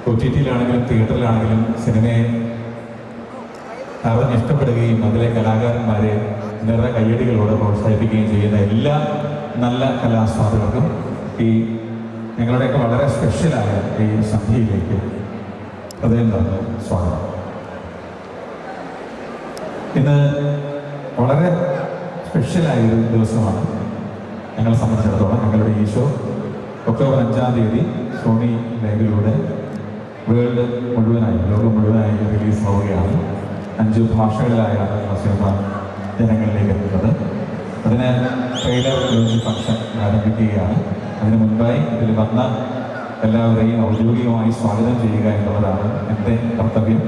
OTT-യിലാണെങ്കിലും തിയേറ്ററിലാണെങ്കിലും സിനിമയെ അറിഞ്ഞിഷ്ടപ്പെടുകയും അതിലെ കലാകാരന്മാരെ നിറ കയ്യടികളോടെ പ്രോത്സാഹിപ്പിക്കുകയും ചെയ്യുന്ന എല്ലാ നല്ല കലാസ്വാദകർക്കും ഈ ഞങ്ങളുടെയൊക്കെ വളരെ സ്പെഷ്യലായ ഈ സന്ധ്യയിലേക്ക് ഹൃദയം നിറഞ്ഞ സ്വാഗതം. ഇന്ന് വളരെ സ്പെഷ്യലായൊരു ദിവസമാണ് ഞങ്ങളെ സംബന്ധിച്ചിടത്തോളം. ഞങ്ങളുടെ ഈ ഷോ ഒക്ടോബർ 5-ാം തീയതി സോണി ലൈവിലൂടെ വേൾഡ് മുഴുവനായി, ലോകം മുഴുവനായി റിലീസ് ആവുകയാണ്. 5 ഭാഷകളിലായാണ് സിനിമ ജനങ്ങളിലേക്ക് എത്തുന്നത്. അതിന് ട്രെയിലർ ലോഞ്ച് ഫംഗ്ഷൻ ആരംഭിക്കുകയാണ്. അതിന് മുൻപായി ഇതിൽ വന്ന എല്ലാവരെയും ഔദ്യോഗികമായി സ്വാഗതം ചെയ്യുക എന്നുള്ളതാണ് എൻ്റെ കർത്തവ്യം.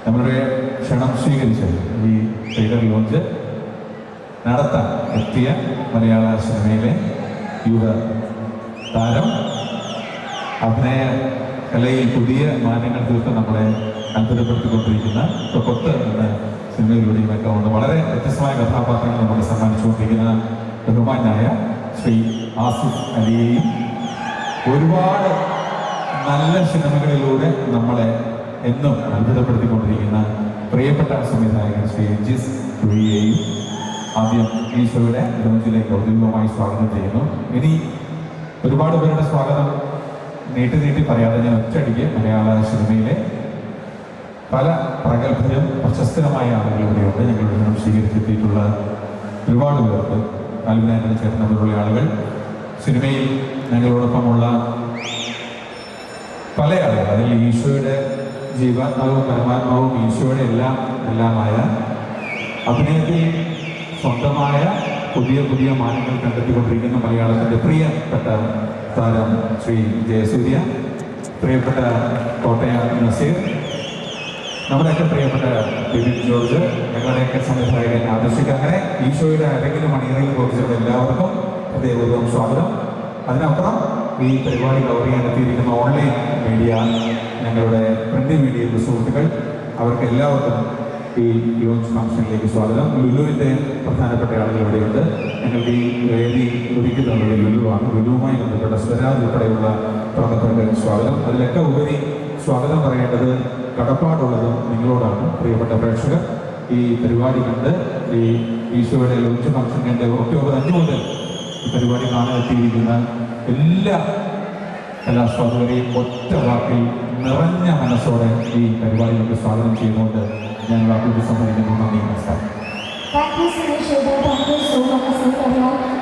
നമ്മളുടെ ക്ഷണം സ്വീകരിച്ച് ഈ ട്രെയിലർ ലോഞ്ച് നടത്താൻ എത്തിയ മലയാള സിനിമയിലെ യുവ താരം, അഭിനയ കലയിൽ പുതിയ മാറ്റങ്ങൾ തീർത്ത് നമ്മളെ അത്ഭുതപ്പെടുത്തിക്കൊണ്ടിരിക്കുന്ന കൊത്ത് എന്ന സിനിമയിലൂടെയുമൊക്കെ ഉണ്ട് വളരെ വ്യത്യസ്തമായ കഥാപാത്രങ്ങൾ നമുക്ക് സമ്മാനിച്ചുകൊണ്ടിരിക്കുന്ന ബഹുമാനായ ശ്രീ ആസിഫ് അലിയെയും ഒരുപാട് നല്ല സിനിമകളിലൂടെ നമ്മളെ എന്നും അത്ഭുതപ്പെടുത്തിക്കൊണ്ടിരിക്കുന്ന പ്രിയപ്പെട്ട സംവിധായകൻ ശ്രീ എൻജിസ് കുഴിയെയും ആദ്യം ഈ ഷോയുടെ ലോഞ്ചിലേക്ക് ഔദ്യോഗികമായി സ്വാഗതം ചെയ്യുന്നു. ഇനി ഒരുപാട് പേരുടെ സ്വാഗതം നീട്ടി പറയാതെ ഞാൻ ഒറ്റയടിക്ക് മലയാള സിനിമയിലെ പല പ്രഗത്ഭരും പ്രശസ്തരമായ ആളുകൾ ഇവിടെയുണ്ട്. ഞങ്ങളുടെ നിന്നും സ്വീകരിച്ചെത്തിയിട്ടുള്ള ഒരുപാട് പേർക്ക് ആൽബിനായിട്ട് ചേർന്ന പോലുള്ള ആളുകൾ, സിനിമയിൽ ഞങ്ങളോടൊപ്പമുള്ള പല ആളുകൾ, അതിൽ ഈശോയുടെ ജീവാത്മാവും പരമാത്മാവും ഈശോയുടെ എല്ലാമായ അഭിനയത്തിൽ സ്വന്തമായ പുതിയ മാനങ്ങൾ കണ്ടെത്തിക്കൊണ്ടിരിക്കുന്ന മലയാളത്തിൻ്റെ പ്രിയപ്പെട്ട താരം ശ്രീ ജയസൂര്യ, പ്രിയപ്പെട്ട കോട്ടയം നസീർ, നമ്മുടെയൊക്കെ പ്രിയപ്പെട്ട ബിബിൻ ജോർജ്, ഞങ്ങളുടെയൊക്കെ സംവിധായകൻ ആദർശിക്ക്, അങ്ങനെ ഈശോയുടെ അരങ്ങിലും അണിയറയിൽ പോയിച്ചുള്ള എല്ലാവർക്കും ഹൃദയപൂർവ്വം സ്വാഗതം. അതിനപ്പുറം ഈ പരിപാടി കവർ ചെയ്യാൻ എത്തിയിരിക്കുന്ന ഓൺലൈൻ മീഡിയ, ഞങ്ങളുടെ പ്രിന്റ് മീഡിയയിലെ സുഹൃത്തുക്കൾ, അവർക്ക് എല്ലാവർക്കും ഈ ലോഞ്ച് ഫംഗ്ഷനിലേക്ക് സ്വാഗതം. ലുലുവിൻ്റെ പ്രധാനപ്പെട്ട ആളുകൾ ഇവിടെയുണ്ട്. ഞങ്ങൾക്ക് ഈ വേദി ഒരുക്കുന്നത് ലുലുവാണ്. ലുലുവുമായി ബന്ധപ്പെട്ട സ്വരാജ് ഉൾപ്പെടെയുള്ള പ്രവർത്തകർക്ക് സ്വാഗതം. അതിലൊക്കെ ഉപരി സ്വാഗതം പറയേണ്ടത് കടപ്പാടുള്ളതും നിങ്ങളോടാണ്, പ്രിയപ്പെട്ട പ്രേക്ഷകർ. ഈ പരിപാടി കണ്ട് ഈ ഈശോയുടെ ലോഞ്ച് ഫംഗ്ഷൻ കണ്ട് ഒക്ടോബർ 5 മുതൽ ഈ പരിപാടി കാണാൻ എത്തിയിരിക്കുന്ന എല്ലാ കലാസ്വാദകരെയും ഒറ്റ വാക്കിൽ നിറഞ്ഞ മനസ്സോടെ ഈ പരിപാടിയിലേക്ക് സ്വാഗതം ചെയ്തുകൊണ്ട് ഞാൻ വാക്കുകൾ സംസാരിക്കുന്നു. നന്ദി, നമസ്കാരം.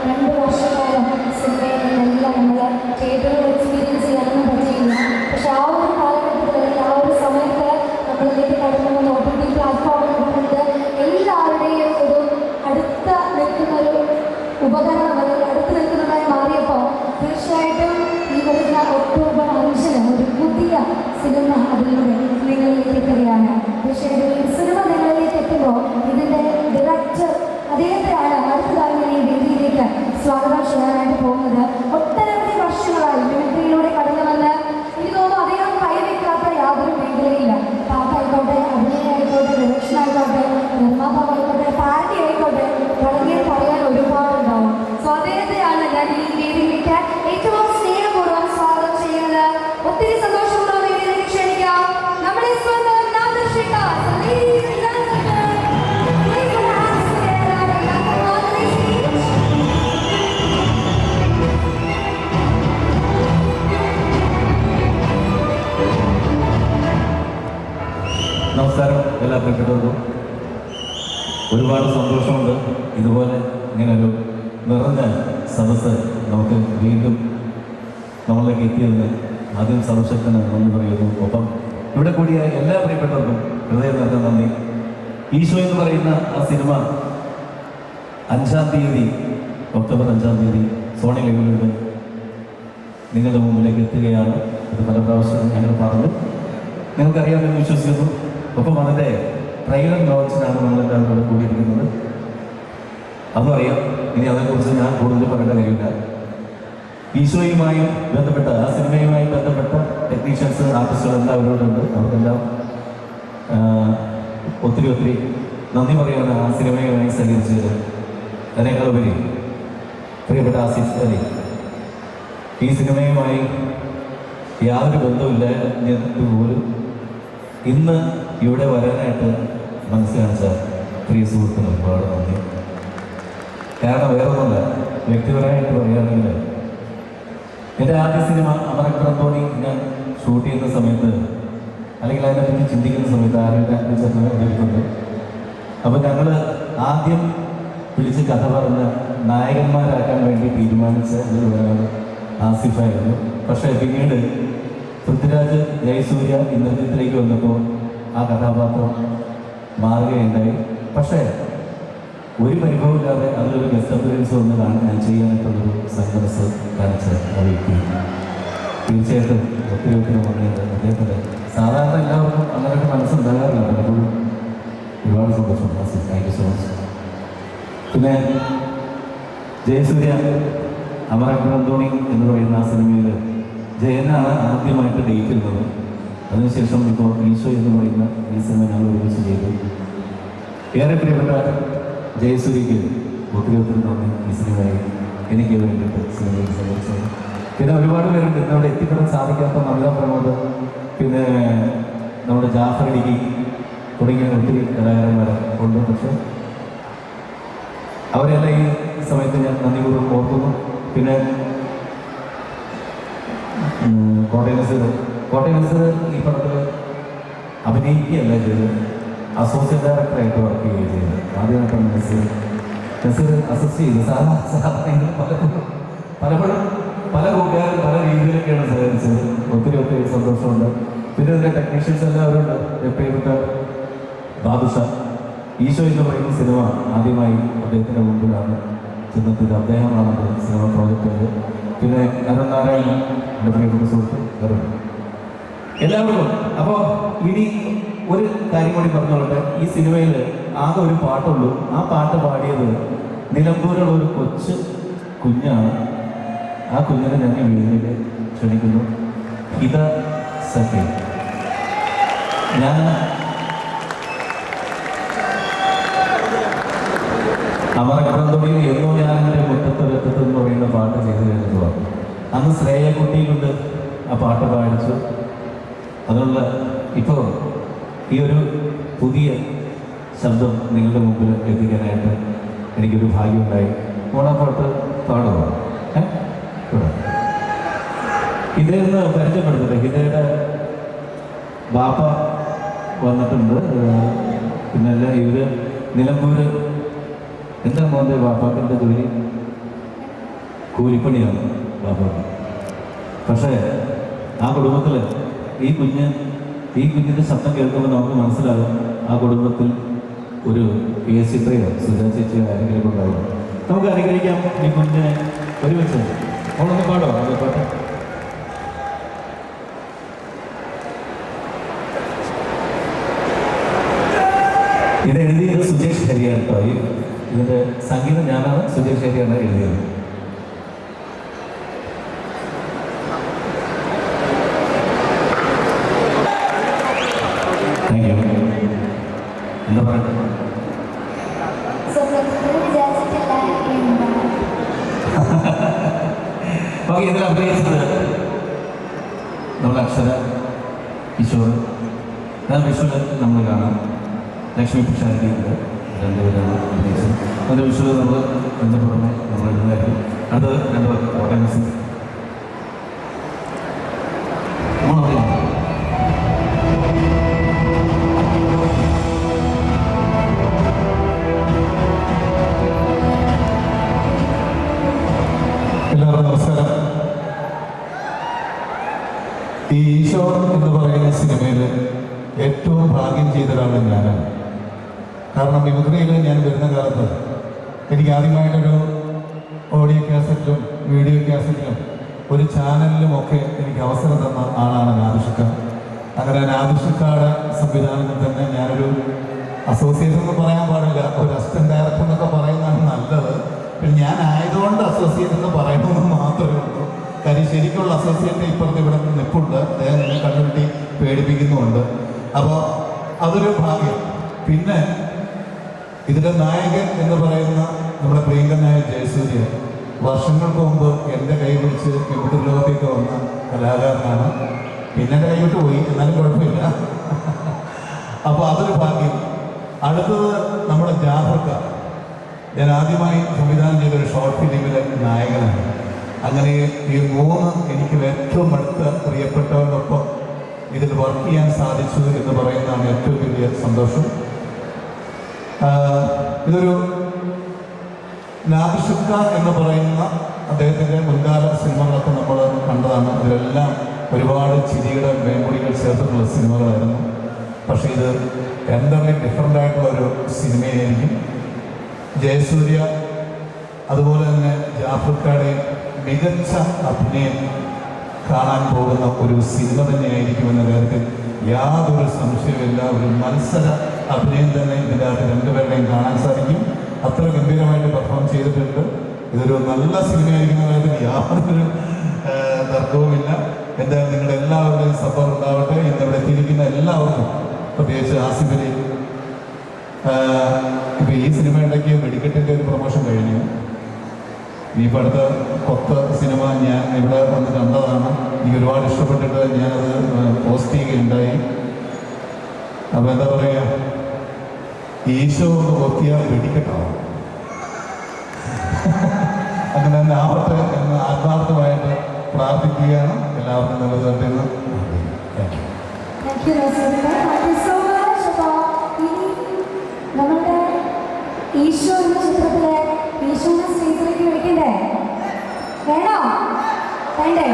രണ്ട് വർഷക്കാലം സിനിമയിലെല്ലാം നമ്മൾ തിയേറ്ററുകൾ എക്സ്പീരിയൻസ് ചെയ്യാനൊന്നും പറ്റിയില്ല. പക്ഷെ ആ ഒരു കാലഘട്ടത്തിൽ, ആ ഒരു സമയത്ത് നമ്മളിലേക്ക് കടന്നു വന്ന OTT പ്ലാറ്റ്ഫോമുകളുണ്ട് എല്ലാവരുടെയും ഒരു അടുത്ത നിൽക്കുന്നൊരു ഉപകരണം, അല്ലെങ്കിൽ അടുത്ത് നിൽക്കുന്നതായി മാറിയപ്പോൾ തീർച്ചയായിട്ടും ഈ വരുന്ന ഒക്ടോബർ 5-ന് ഒരു പുതിയ സിനിമ അതിലൂടെ നിങ്ങളിലേക്ക് എത്തുകയാണ്. തീർച്ചയായിട്ടും ഈ സിനിമ നിങ്ങളിലേക്ക് എത്തുമ്പോൾ ഇതിൻ്റെ ഡയറക്ടർ അദ്ദേഹത്തെയാണ് അടുത്തതായി ഞാൻ ഈ വേദിയിലേക്ക് സ്വാഗതം ചെയ്യാനായിട്ട് പോകുന്നത്. ഒട്ടനവധി വർഷങ്ങളായി മിമിക്രിയിലൂടെ കടന്നു വന്ന് എനിക്ക് തോന്നുന്നു അദ്ദേഹം കൈവയ്ക്കാത്ത യാതൊരു മേഖലയില്ല. പാട്ടായിക്കോട്ടെ, അഭിനയമായിക്കോട്ടെ, ഡയറക്ഷൻ ആയിക്കോട്ടെ, നിർമ്മാതാവായിക്കോട്ടെ, പാരഡി ആയിക്കോട്ടെ, തുടങ്ങിയ പറയാൻ ഒരുപാടുണ്ടാവും. സോ അദ്ദേഹത്തെയാണ് ഞാൻ ഈ വേദിയിലേക്ക് ഏറ്റവും സ്നേഹപൂർവ്വം സ്വാഗതം ചെയ്യുന്നത്. ഒത്തിരി സന്തോഷമുള്ള വേദിയിലേക്ക് ക്ഷണിക്കാം നമ്മുടെ സ്വന്തം നാദർഷിക. നമസ്കാരം എല്ലാ പ്രിയപ്പെട്ടവർക്കും. ഒരുപാട് സന്തോഷമുണ്ട് ഇതുപോലെ ഇങ്ങനൊരു നിറഞ്ഞ സദസ്സ് നമുക്ക് വീണ്ടും നമ്മളിലേക്ക് എത്തിയതിന് ആദ്യം സർവശക്തന് നന്ദി പറയുന്നു. ഒപ്പം ഇവിടെ കൂടിയ എല്ലാ പ്രിയപ്പെട്ടവർക്കും ഹൃദയം നിറഞ്ഞ നന്ദി. ഈശോ എന്ന് പറയുന്ന ആ സിനിമ 5-ാം തീയതി, ഒക്ടോബർ 5-ാം തീയതി സോണി ലൈവിലൂടെ നിങ്ങളുടെ മുമ്പിലേക്ക് എത്തുകയാണ്. ഇത് പല പ്രാവശ്യം ഞങ്ങൾ പറഞ്ഞു, നിങ്ങൾക്കറിയാമെന്ന് വിശ്വസിക്കുന്നു. ഒപ്പം അതിൻ്റെ ട്രെയിലർ ലോഞ്ചിനാണ് നമ്മളെല്ലാവരും ഇവിടെ കൂടിയിരിക്കുന്നത്. അതും അറിയാം. ഇനി അതേക്കുറിച്ച് ഞാൻ കൂടുതൽ പറയേണ്ട കാര്യമില്ല. ഈശോയുമായി ബന്ധപ്പെട്ട ആ സിനിമയുമായി ബന്ധപ്പെട്ട ടെക്നീഷ്യൻസ്, ആർട്ടിസ്റ്റുകൾ എല്ലാവരോടുണ്ട്. അവർക്കെല്ലാം ഒത്തിരി നന്ദി പറയുന്ന ആ സിനിമയുമായി സഹകരിച്ചത്. അതിനേക്കാളുപരി പ്രിയപ്പെട്ട ആസിഫ് അലി, ഈ സിനിമയുമായി യാതൊരു ബന്ധമില്ലാഞ്ഞിട്ട് പോലും ഇന്ന് ഇവിടെ വരാനായിട്ട് മനസ്സ് കാണിച്ച പ്രിയ സുഹൃത്തുക്കൾ ഒരുപാട് നന്ദി. കാരണം വേറൊന്നുമല്ല, വ്യക്തിപരമായിട്ട് പറയുകയാണെങ്കിൽ എൻ്റെ ആദ്യ സിനിമ അമരക്രന്തോണി ഞാൻ ഷൂട്ട് ചെയ്യുന്ന സമയത്ത്, അല്ലെങ്കിൽ അതിനെപ്പറ്റി ചിന്തിക്കുന്ന സമയത്ത് ആരോഗ്യ ചേർന്നിട്ടുണ്ട്. അപ്പോൾ ഞങ്ങൾ ആദ്യം വിളിച്ച് കഥ പറഞ്ഞ നായകന്മാരാക്കാൻ വേണ്ടി തീരുമാനിച്ച ഒരു ആസിഫായിരുന്നു. പക്ഷേ പിന്നീട് പൃഥ്വിരാജ്, ജയസൂര്യ, ഇന്ദ്രജിത്തിലേക്ക് വന്നപ്പോൾ ആ കഥാപാത്രം മാറുകയുണ്ടായി. പക്ഷേ ഒരു പരിഭവമില്ലാതെ അതിലൊരു ഗസ്റ്റ് അപ്പിയറൻസ് വന്ന് ഞാൻ ചെയ്യാനായിട്ടുള്ളൊരു സന്മനസ് കാണിച്ച ആ വ്യക്തി തീർച്ചയായിട്ടും ഒത്തിരി വന്നിട്ട് അദ്ദേഹത്തിന് സാധാരണ എല്ലാവർക്കും അങ്ങനെയൊക്കെ മനസ്സുണ്ടാകാറില്ല. പലപ്പോഴും ഒരുപാട് സന്തോഷം. Thank you so much. പിന്നെ ജയസൂര്യ അമരക്രന്തോണി എന്ന് പറയുന്ന ആ സിനിമയിൽ ജയനാണ് ആദ്യമായിട്ട് ഡേറ്റ് ഇരുന്നത്. അതിനുശേഷം ഇപ്പോൾ ഈശോ എന്ന് പറയുന്ന ഈ സിനിമ ഞങ്ങൾ ഒരുമിച്ച് ചെയ്തു. ഏറെ പ്രിയപ്പെട്ട ജയസൂര്യക്ക് ഒത്തിരി നന്ദി. ഈ സിനിമയായി എനിക്ക് വേണ്ടിയിട്ട് സിനിമയിൽ സന്തോഷം. പിന്നെ ഒരുപാട് പേരുണ്ട് ഇന്നവിടെ എത്തിപ്പെടാൻ സാധിക്കാത്ത നമിത പ്രമോദ്, പിന്നെ നമ്മുടെ ജാഫർ ഇടുക്കി തുടങ്ങിയ ഒത്തിരി കലാകാരന്മാർ ഉണ്ട്. പക്ഷേ അവരെല്ലാം ഈ സമയത്ത് ഞാൻ നന്ദിപൂർവ്വം ഓർക്കുന്നു. പിന്നെ കോട്ടയം നസീർ ഈ പടത്തിൽ അഭിനയിക്കുകയല്ല ചെയ്ത് അസോസിയേറ്റ് ഡയറക്ടറായിട്ട് വർക്ക് ചെയ്യുകയും ചെയ്തത്. ആദ്യമായിട്ടാണ് നസീർ അസിസ്റ്റ് ചെയ്തത്. സാധാരണ പലപ്പോഴും പല കൂട്ടുകാരും പല രീതിയിലൊക്കെയാണ് സഹകരിച്ചത്. ഒത്തിരി സന്തോഷമുണ്ട്. പിന്നെ ഇതിൻ്റെ ടെക്നീഷ്യൻസ് എല്ലാവരും ഉണ്ട്. പ്രിയപ്പെട്ട ബാദുഷ, ഈശോ എന്ന് പറയുന്ന സിനിമ ആദ്യമായി അദ്ദേഹത്തിൻ്റെ മുമ്പിലാണ് ചെന്നെത്തിയത്. അദ്ദേഹമാണ് സിനിമ പ്രോജക്റ്റ് ചെയ്തത്. പിന്നെ അരുൺ നാരായണൻ, എൻ്റെ പ്രിയപ്പെട്ട സുഹൃത്ത് അരുൺ, എല്ലാവർക്കും. അപ്പോൾ ഇനി ഒരു കാര്യം കൂടി പറഞ്ഞോളട്ടെ. ഈ സിനിമയിൽ ആകെ ഒരു പാട്ടുള്ളൂ. ആ പാട്ട് പാടിയത് നിലമ്പൂരുള്ള ഒരു കൊച്ചു കുഞ്ഞാണ്. ആ കുഞ്ഞിനെ ഞാൻ ഈ വീടിലേക്ക് ക്ഷണിക്കുന്നു. ഹിത സഖി. ഞാൻ അമരക്രന്തോണിയിൽ എന്നോ ഞാൻ എൻ്റെ മുറ്റത്ത് എന്ന് പറയുന്ന പാട്ട് ചെയ്തു കഴിഞ്ഞതാണ്. അന്ന് ശ്രേയക്കുട്ടി കൊണ്ട് ആ പാട്ട് പാടിച്ചു. അതുകൊണ്ട് ഇപ്പോൾ ഈ ഒരു പുതിയ ശബ്ദം നിങ്ങളുടെ മുമ്പിൽ എത്തിക്കാനായിട്ട് എനിക്കൊരു ഭാഗ്യമുണ്ടായി. ഓണ പാട്ട് പാടുമോ? ഹിതയെന്ന് പരിചയപ്പെടുത്തട്ടെ. ഹിതയുടെ ബാപ്പ വന്നിട്ടുണ്ട്. പിന്നെ ഇവര് നിലമ്പൂര് എന്താ മോൻ്റെ ബാപ്പാക്കിൻ്റെ ജോലി? കൂലിപ്പണിയാണ് ബാപ്പാക്ക്. പക്ഷേ ആ കുടുംബത്തിൽ ഈ കുഞ്ഞിൻ്റെ ശബ്ദം കേൾക്കുമ്പോൾ നമുക്ക് മനസ്സിലാകും ആ കുടുംബത്തിൽ ഒരു ചിത്രയോ സുജാ ചേച്ചിയോ ആരെങ്കിലും ഉണ്ടാവും. നമുക്ക് അനുഗ്രഹിക്കാം ഈ കുഞ്ഞിനെ ഒരുമിച്ച്. അവളൊന്ന് പാടോ? അത് പാട്ട് ഇത് എഴുതിയത് സുജേഷ് ഹരിയാണ് കേട്ടോ. ഇതിൻ്റെ സംഗീതം ഞാനാണ്, സുജേഷ് ഹരിയാണ് എഴുതിയത്. Thank you. എന്താ പറയട്ടെ? ഓക്കെ, ഇതിൽ അഭിനയിച്ചത് നമ്മുടെ അക്ഷര, കിഷോർ, ഞാൻ വിഷുവിൽ നമ്മൾ കാണാം. ലക്ഷ്മി പിഷാരിക്കുണ്ട്. രണ്ടുപേരാണ് അഭിനയിച്ചത്. അതിൻ്റെ വിഷുവിൽ നമ്മൾ അതിൻ്റെ പുറമെ നമ്മൾ എഴുതുന്നതായിരിക്കും. അടുത്തത് രണ്ടുപേർ കോട്ടയം നസീർ. എല്ലാവർക്കും നമസ്കാരം. ഈ ഈശോ എന്ന് പറയുന്ന സിനിമയിൽ ഏറ്റവും ഭാഗ്യം ചെയ്ത ഒരാളാണ് ഞാനാണ്. കാരണം മിമിക്രിയിൽ ഞാൻ വരുന്ന കാലത്ത് എനിക്ക് ആദ്യമായിട്ടൊരു ഓഡിയോ കാസറ്റിലും വീഡിയോ കാസറ്റിലും ഒരു ചാനലിലുമൊക്കെ എനിക്ക് അവസരം തന്ന ആളാണ് നാദിഷിക്ക. അങ്ങനെ നാദിഷിക്കയുടെ സംവിധാനത്തിൽ തന്നെ ഞാനൊരു അസോസിയേഷൻ എന്ന് പറയാൻ പാടില്ല, ഒരു അസിസ്റ്റന്റ് ഡയറക്ടർ എന്നൊക്കെ പറയുന്നതാണ് നല്ലത്. പിന്നെ ഞാൻ ആയതുകൊണ്ട് അസോസിയേറ്റ് എന്ന് പറയണമെന്ന് മാത്രമേ ഉള്ളൂ. കാര്യം ശരിക്കുള്ള അസോസിയേറ്റ് ഇപ്പുറത്ത് ഇവിടെ നിൽപ്പുണ്ട്. അദ്ദേഹം എന്നെ കണ്ടുപിടി പേടിപ്പിക്കുന്നുമുണ്ട്. അപ്പോൾ അതൊരു ഭാഗ്യം. പിന്നെ ഇതിൻ്റെ നായകൻ എന്ന് പറയുന്ന നമ്മുടെ പ്രിയങ്കനായ ജയസൂര്യ വർഷങ്ങൾക്ക് മുമ്പ് എൻ്റെ കൈ പിടിച്ച് കമ്പ്യൂട്ടർ ലോകത്തേക്ക് വന്ന കലാകാരനാണ്. പിന്നെ എൻ്റെ കൈവിട്ട് പോയി, എന്നാലും കുഴപ്പമില്ല. അപ്പോൾ അതൊരു ഭാഗ്യം. അടുത്തത് നമ്മുടെ ജാഫർക്ക. ഞാൻ ആദ്യമായി സംവിധാനം ചെയ്തൊരു ഷോർട്ട് ഫിലിമിലെ നായകനാണ്. അങ്ങനെ ഈ 3 എനിക്ക് ഏറ്റവും അടുത്ത പ്രിയപ്പെട്ടവരോടൊപ്പം ഇതിൽ വർക്ക് ചെയ്യാൻ സാധിച്ചു എന്ന് പറയുന്നതാണ് ഏറ്റവും വലിയ സന്തോഷം. ഇതൊരു നാദിഷുക്ക എന്ന് പറയുന്ന അദ്ദേഹത്തിൻ്റെ മുൻകാല സിനിമകളൊക്കെ നമ്മൾ കണ്ടതാണ്. ഇതിലെല്ലാം ഒരുപാട് ചിരിയുടെ മേമ്പൊടികൾ ചേർത്തിട്ടുള്ള സിനിമകളായിരുന്നു. പക്ഷേ ഇത് എൻ്റർലി ഡിഫറൻ്റ് ആയിട്ടുള്ള ഒരു സിനിമയായിരിക്കും. ജയസൂര്യ അതുപോലെ തന്നെ ജാഫർക്കാടെയും മികച്ച അഭിനയം കാണാൻ പോകുന്ന ഒരു സിനിമ തന്നെയായിരിക്കുമെന്ന കാര്യത്തിൽ യാതൊരു സംശയമില്ല. ഒരു മത്സര അഭിനയം തന്നെ ഇതിൻ്റെ അകത്ത് രണ്ടുപേരുടെയും കാണാൻ സാധിക്കും. അത്ര ഗംഭീരമായിട്ട് പെർഫോം ചെയ്തിട്ടുണ്ട്. ഇതൊരു നല്ല സിനിമയായിരിക്കുന്ന കാര്യത്തിൽ യാതൊരു തർക്കവുമില്ല. എന്തായാലും നിങ്ങളുടെ എല്ലാവരുടെയും സപ്പോർട്ട് ഉണ്ടാവട്ടെ. ഇന്നിവിടെ എത്തിയിരിക്കുന്ന എല്ലാവർക്കും, പ്രത്യേകിച്ച് ആസിഫലി, ഇപ്പോൾ ഈ സിനിമയിടയ്ക്ക് വെടിക്കെട്ടിൻ്റെ ഒരു പ്രൊമോഷൻ കഴിഞ്ഞു. ഇനിയിപ്പോൾ അടുത്ത കൊത്ത സിനിമ ഞാൻ ഇവിടെ വന്ന് കണ്ടതാണ്. എനിക്ക് ഒരുപാട് ഇഷ്ടപ്പെട്ടിട്ട് ഞാനത് പോസ്റ്റ് ചെയ്യുകയുണ്ടായി. അപ്പോൾ എന്താ പറയുക, ഈശോ ഒന്ന് കൊത്തിയാൽ വെടിക്കെട്ടാണ്. അങ്ങനെ തന്നെ ആവട്ടെ എന്ന് ആത്മാർത്ഥമായിട്ട് പ്രാർത്ഥിക്കുകയാണ്. എല്ലാവർക്കും നല്ലത് തരുന്നു. നമ്മളുടെ ഈശോ എന്ന ചിത്രത്തിലെ ഈശോനെ സ്റ്റേജിലേക്ക് വിളിക്കണ്ടേ? വേണോ? വേണ്ടേ?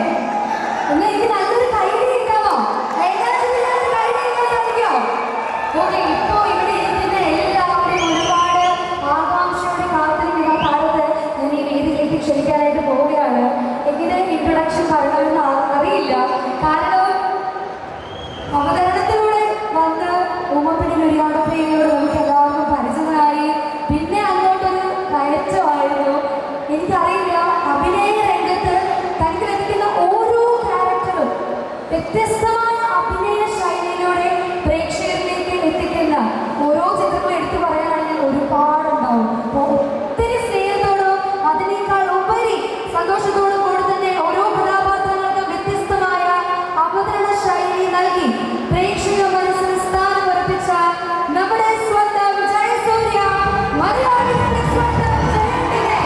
ഒന്ന് എനിക്ക് നല്ലൊരു കൈഡി കിട്ടാമോ? ഓക്കെ, ഇപ്പോ ഇവിടെ ഇരിക്കുന്ന എല്ലാവരെയും ഒരുപാട് ആകാംക്ഷയോടെ കാത്തിരിക്കുന്ന കാലത്ത് ഞാൻ ഈ വേദിയിലേക്ക് ക്ഷണിക്കാനായിട്ട് പോവുകയാണ്. എങ്ങനെ ഇൻട്രൊഡക്ഷൻ പറയണമെന്ന് അറിയില്ല. കാരണം അവതരണത്തിലൂടെ വന്ന് ഉമ്മപ്പിടിയിൽ ഒരുപാട് പേരോട് നമുക്ക് എല്ലാവർക്കും പരിചിതമായി. പിന്നെ അങ്ങോട്ടൊരു കയറ്റമായിരുന്നു. എനിക്കറിയില്ല, അഭിനയ രംഗത്ത് തനിക്ക് ലഭിക്കുന്ന ഓരോ ക്യാരക്ടറും വ്യത്യസ്തമായ അഭിനയ ശൈലിയിലൂടെ പ്രേക്ഷകരിലേക്ക് എത്തിക്കുന്ന ഓരോ ചിത്രങ്ങളും എടുത്തു പറയാനാണെങ്കിൽ ഒരുപാടുണ്ടാവും. അപ്പോൾ ഒത്തിരി സ്നേഹത്തോടും അതിനേക്കാൾ ഉപരി സന്തോഷത്തോടും കൂടി തന്നെ ഓരോ കഥാപാത്രങ്ങൾക്കും വ്യത്യസ്തമായ അവതരണ ശൈലി നൽകി പ്രേക്ഷക മനസ്സിൽ സ്ഥാനം ഉറപ്പിച്ച നമ്മുടെ സ്വന്തം ജയസൂര്യ, മലയാളികളുടെ സ്വന്തം ജയന്തിനെ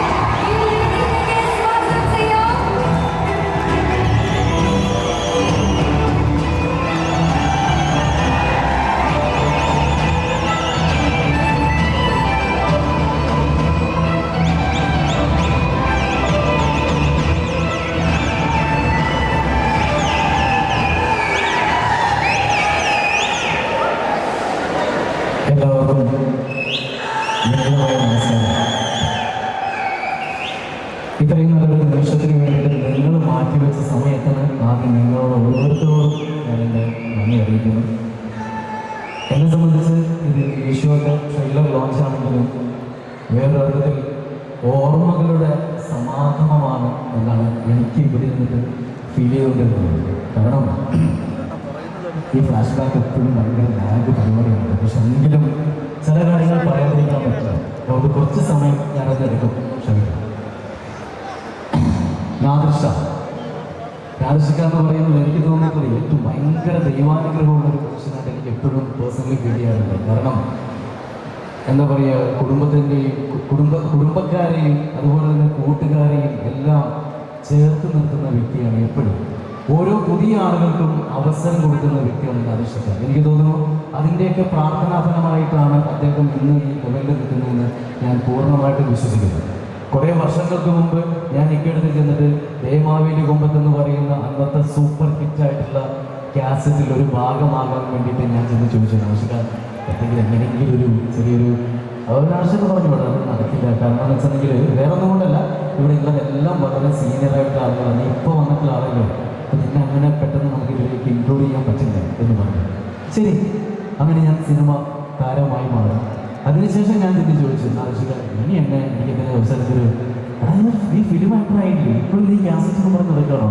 ഈ വേദിയിലേക്ക് സ്വാഗതം ചെയ്യാം. എല്ലാവർക്കും നിങ്ങളുമായ നമസ്കാരം. ഇത്രയും നല്ലൊരു നിമിഷത്തിന് വേണ്ടിയിട്ട് നിങ്ങൾ മാറ്റിവെച്ച സമയത്തിന് ആദ്യം നിങ്ങളോട് ഓരോരുത്തരോടും ഞാൻ എൻ്റെ നന്ദി അറിയിക്കുന്നു. എന്നെ സംബന്ധിച്ച് ഇത് ഈശോയുടെ ട്രെയിലർ ലോഞ്ച് ആണെങ്കിലും വേറൊരിടത്തിൽ ഓർമ്മകളുടെ സമാഗമമാണ് എന്നാണ് എനിക്ക് ഇവിടെ നിന്നിട്ട് ഫീൽ ചെയ്തുകൊണ്ടിരുന്നത്. കാരണം ഈ ഫ്ലാഷ് ബാക്ക് എപ്പോഴും ഭയങ്കര ലാഗ് പരിപാടിയാണ്. പക്ഷെ എങ്കിലും ചില കാര്യങ്ങൾ പറയാതിരിക്കാൻ പറ്റില്ല. അപ്പോൾ അത് കുറച്ച് സമയം ഞാനത് എടുക്കും, ക്ഷമിക്കണം. നാദിർഷ എന്ന് പറയുന്നത് എനിക്ക് തോന്നിയിട്ടുള്ളത് ഏറ്റവും ഭയങ്കര ദൈവാനുഗ്രഹമുള്ള ഒരു മനുഷ്യനായിട്ട് എനിക്ക് എപ്പോഴും പേഴ്സണലി ഫീൽ ചെയ്യാറുണ്ട്. കാരണം എന്താ പറയുക, കുടുംബക്കാരെയും അതുപോലെ തന്നെ കൂട്ടുകാരെയും എല്ലാം ചേർത്ത് നിർത്തുന്ന വ്യക്തിയാണ്. എപ്പോഴും ഓരോ പുതിയ ആളുകൾക്കും അവസരം കൊടുക്കുന്ന വ്യക്തിയാണ് നാദിർഷ. എനിക്ക് തോന്നുന്നു അതിൻ്റെയൊക്കെ പ്രാർത്ഥനാഫലമായിട്ടാണ് അദ്ദേഹം ഇന്ന് ഈ ലെവലിൽ നിൽക്കുന്നതെന്ന് ഞാൻ പൂർണ്ണമായിട്ട് വിശ്വസിക്കുന്നു. കുറേ വർഷങ്ങൾക്ക് മുമ്പ് ഞാൻ ഇക്കടുത്ത് ചെന്നിട്ട് ദേമാവേലി കൊമ്പത്തെന്ന് പറയുന്ന അന്നത്തെ സൂപ്പർ ഹിറ്റായിട്ടുള്ള കാസറ്റിൽ ഒരു ഭാഗമാകാൻ വേണ്ടിയിട്ട് ഞാൻ ചെന്ന് ചോദിച്ചു, നമസ്കാരം എന്തെങ്കിലും എങ്ങനെയെങ്കിലും ഒരു ചെറിയൊരു ഒരാഴ്ച പറഞ്ഞു വിടാം. അത് നടക്കില്ല. കാരണം എന്ന് വെച്ചിട്ടുണ്ടെങ്കിൽ വേറെ ഒന്നും കൊണ്ടല്ല, ഇവിടെ ഉള്ളതെല്ലാം വളരെ സീനിയറായിട്ടുള്ള ആളുകളാണ്. ഇപ്പോൾ വന്നിട്ടുള്ള ആളുകൾ. അപ്പം നിന്നെ അങ്ങനെ പെട്ടെന്ന് നമുക്ക് ഇതിലേക്ക് ഇൻക്ലൂഡ് ചെയ്യാൻ പറ്റില്ല എന്ന് പറഞ്ഞു. ശരി, അങ്ങനെ ഞാൻ സിനിമ താരമായി മാറി. അതിനുശേഷം ഞാൻ തന്നെ ചോദിച്ചു, നാദിർഷ ഇനി എന്നെ എനിക്കെന്നെ അവസരത്തിൽ ഈ ഫിലിം ആക്ടറായില്ലേ, ഇപ്പോഴും നീ കാസറ്റ് പറഞ്ഞ് നടക്കണോ?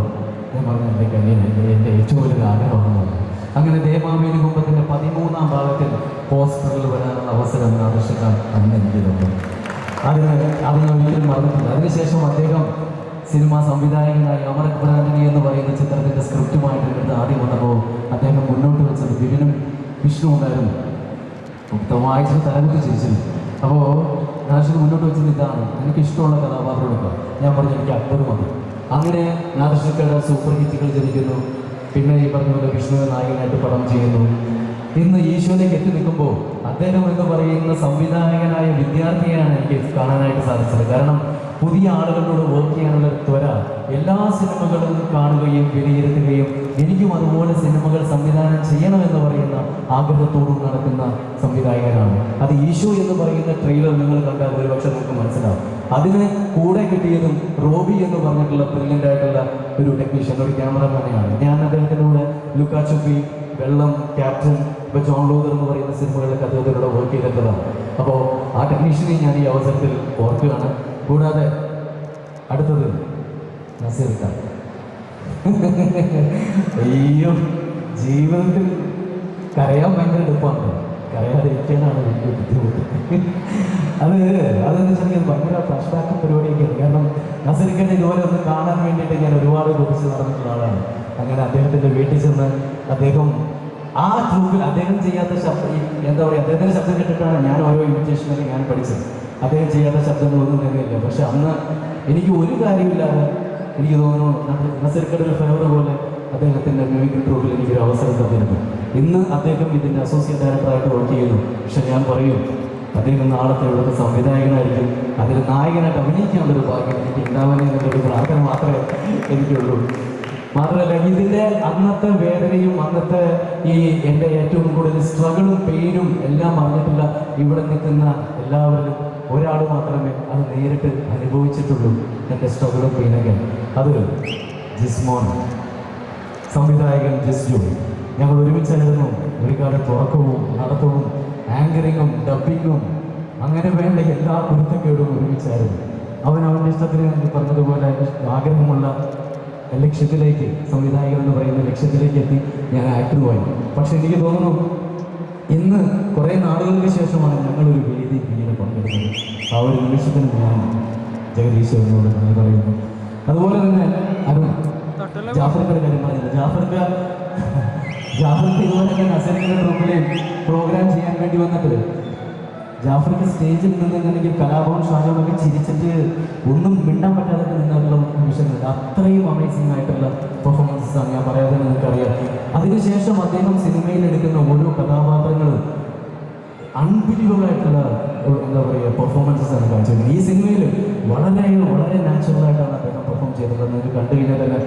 ഞാൻ പറഞ്ഞു, എൻ്റെ കല്യാണം എൻ്റെ ഏറ്റവും വലിയൊരു ആഗ്രഹമാണെന്ന് പറഞ്ഞു. അങ്ങനെ ദേമാവേലി കുമ്പത്തിൻ്റെ 13ാം ഭാഗത്തിൽ പോസ്റ്ററിൽ വരാനുള്ള അവസരം നാദിർഷ അന്ന് എനിക്ക് തന്നു. അതിന് ഒരിക്കലും മറന്നിട്ടില്ല. അതിനുശേഷം അദ്ദേഹം സിനിമാ സംവിധായകനായി അമർ അക്ബർ ആന്റണി എന്ന് പറയുന്ന ചിത്രത്തിൻ്റെ സ്ക്രിപ്റ്റുമായിട്ട് എടുത്ത് ആദ്യം വന്നപ്പോൾ അദ്ദേഹം മുന്നോട്ട് വെച്ചത് വിപിനും വിഷ്ണു ഉണ്ടായിരുന്നു. വായിച്ച് തലകുത്തി ചിരിച്ചിരുന്നു. അപ്പോൾ നാദർശൻ മുന്നോട്ട് വെച്ചത് ഇതാണ്, എനിക്ക് ഇഷ്ടമുള്ള കഥാപാത്രം എടുക്കുക. ഞാൻ പറഞ്ഞു എനിക്ക് അക്ബർ മതി. അങ്ങനെ നാദർശക്കയുടെ സൂപ്പർ ഹിറ്റുകൾ ജനിക്കുന്നു. പിന്നെ ഈ പറഞ്ഞ പോലെ വിഷ്ണുവിനെ നായകനായിട്ട് പടം ചെയ്യുന്നു. ഇന്ന് ഈശോയിലേക്ക് എത്തി നിൽക്കുമ്പോൾ അദ്ദേഹം എന്ന് പറയുന്ന സംവിധായകനായ വിദ്യാർത്ഥിയെയാണ് എനിക്ക് കാണാനായിട്ട് സാധിച്ചത്. കാരണം പുതിയ ആളുകളോട് വർക്ക് ചെയ്യാനുള്ള ത്വര, എല്ലാ സിനിമകളും കാണുകയും വിലയിരുത്തുകയും എനിക്കും അതുപോലെ സിനിമകൾ സംവിധാനം ചെയ്യണമെന്ന് പറയുന്ന ആഗ്രഹത്തോടും നടക്കുന്ന സംവിധായകനാണ്. അത് ഈശോ എന്ന് പറയുന്ന ട്രെയിലർ നിങ്ങൾ കണ്ടാൽ ഒരുപക്ഷെ നമുക്ക് മനസ്സിലാവും. അതിന് കൂടെ കിട്ടിയതും റോബി എന്ന് പറഞ്ഞിട്ടുള്ള ബ്രില്യൻ്റ് ആയിട്ടുള്ള ഒരു ടെക്നീഷ്യൻ, ഒരു ക്യാമറമാനെയാണ്. ഞാൻ അദ്ദേഹത്തിൻ്റെ കൂടെ ലുക്കാ ചുപ്പി, വെള്ളം, ക്യാപ്റ്റൻ, ഇപ്പോൾ ജോൺ ലൂതർ എന്ന് പറയുന്ന സിനിമകളിലൊക്കെ അദ്ദേഹത്തിലൂടെ വർക്ക് ചെയ്തിട്ടതാണ്. അപ്പോൾ ആ ടെക്നീഷ്യനെ ഞാൻ ഈ അവസരത്തിൽ ഓർക്കുകയാണ്. കൂടാതെ അടുത്തത് നസീർ ഖാൻ. അയ്യോ, ജീവിതത്തിൽ കരയാൻ ഭയങ്കര എളുപ്പമാണ്, കരയാതിരിക്കാനാണ് വലിയ ബുദ്ധിമുട്ട്. അതെന്ന് വെച്ചാൽ ഭയങ്കര ഫ്ലാഷ് ബാക്ക് പരിപാടിയൊക്കെയാണ്. കാരണം നസീർ ഖാൻ ഇതുപോലെ ഒന്ന് കാണാൻ വേണ്ടിയിട്ട് ഞാൻ ഒരുപാട് കുറിച്ച് നടന്നിട്ടുള്ള ആളാണ്. അങ്ങനെ അദ്ദേഹത്തിൻ്റെ വീട്ടിൽ ചെന്ന് അദ്ദേഹം ആ ട്രൂപ്പിൽ അദ്ദേഹം ചെയ്യാത്ത ശബ്ദം, എന്താ പറയുക, അദ്ദേഹത്തിൻ്റെ ശബ്ദം കേട്ടിട്ടാണ് ഞാൻ ഓരോ ഇമിറ്റേഷനൊക്കെ ഞാൻ പഠിച്ചത്. അദ്ദേഹം ചെയ്യാത്ത ശബ്ദങ്ങളൊന്നും തന്നെയില്ല. പക്ഷെ അന്ന് എനിക്ക് ഒരു കാര്യമില്ലാതെ എനിക്ക് തോന്നുന്നു നസീർ ഖാൻ്റെ ഒരു ഫേവർ പോലെ അദ്ദേഹത്തിൻ്റെ മ്യൂസിക് ട്രൂപ്പിൽ എനിക്കൊരു അവസരം തന്നിരുന്നു. ഇന്ന് അദ്ദേഹം ഇതിൻ്റെ അസോസിയേറ്റ് ഡയറക്ടറായിട്ട് വർക്ക് ചെയ്യുന്നു. പക്ഷെ ഞാൻ പറയും, അദ്ദേഹം നാളത്തെ ഇവിടുത്തെ സംവിധായകനായിരിക്കും. അതിൽ നായകനായിട്ട് അഭിനയിക്കാനുള്ളൊരു ഭാഗ്യം എനിക്ക് ഉണ്ടാവാനേ എന്നുള്ളൊരു പ്രാർത്ഥന മാത്രമേ എനിക്കുള്ളൂ. മാത്രമല്ല ഇതിൻ്റെ അന്നത്തെ വേദനയും അന്നത്തെ ഈ എൻ്റെ ഏറ്റവും കൂടുതൽ സ്ട്രഗിളും പെയിനും എല്ലാം അറിഞ്ഞിട്ടുള്ള ഇവിടെ നിൽക്കുന്ന എല്ലാവരും ഒരാൾ മാത്രമേ അത് നേരിട്ട് അനുഭവിച്ചിട്ടുള്ളൂ, എൻ്റെ സ്ട്രഗിളും പെയിനൊക്കെ. അത് ജിസ്മോൻ, സംവിധായകൻ ജിസ്ജു. ഞങ്ങൾ ഒരുമിച്ചായിരുന്നു ഒരു കാലത്ത് ഉറക്കവും നടത്തവും ആങ്കറിങ്ങും ഡബിങ്ങും അങ്ങനെ വേണ്ട എല്ലാ കുരുത്തക്കേടും ഒരുമിച്ചായിരുന്നു. അവൻ്റെ ഇഷ്ടത്തിന് പറഞ്ഞതുപോലെ ആഗ്രഹമുള്ള ലക്ഷ്യത്തിലേക്ക്, സംവിധായകൻ എന്ന് പറയുന്ന ലക്ഷ്യത്തിലേക്ക് എത്തി ഞാൻ ആക്ടറുമായി. പക്ഷെ എനിക്ക് തോന്നുന്നു ഇന്ന് കുറേ നാളുകൾക്ക് ശേഷമാണ് ഞങ്ങളൊരു വേദി പിന്നീട് പങ്കെടുക്കുന്നത്. ആ ഒരു നിമിഷത്തിന് ഞാൻ ജഗദീശ്വരനോട് നന്ദി പറയുന്നു. അതുപോലെ തന്നെ അരുൺ, ജാഫർക്കയുടെ കാര്യം പറയുന്നത്, ജാഫർക്ക് ഇതുപോലെ തന്നെ നസീറിൻ്റെ ട്രൂപ്പിലെ പ്രോഗ്രാം ചെയ്യാൻ വേണ്ടി വന്നിട്ട് ജാഫർക്ക് സ്റ്റേജിൽ നിന്ന് എനിക്ക് കലാഭവൻ ഷാജോനൊക്കെ ചിരിച്ചിട്ട് ഒന്നും മിണ്ടാൻ പറ്റാതെ നിന്നുള്ള നിമിഷങ്ങളുണ്ട്. അത്രയും അമേസിംഗ് ആയിട്ടുള്ള പെർഫോമൻസസ് ആണ്. ഞാൻ പറയാതെ നിങ്ങൾക്കറിയാം. അതിനുശേഷം അദ്ദേഹം സിനിമയിൽ എടുക്കുന്ന ഓരോ കഥാപാത്രങ്ങളും അൺബിലീവബിൾ ആയിട്ടുള്ള എന്താ പറയുക പെർഫോമൻസസ് ആണ് കാണിച്ചത്. ഈ സിനിമയിൽ വളരെ വളരെ നാച്ചുറലായിട്ടാണ് അദ്ദേഹം പെർഫോം ചെയ്തത്. നിങ്ങൾക്ക് കണ്ടു കഴിഞ്ഞാൽ തന്നെ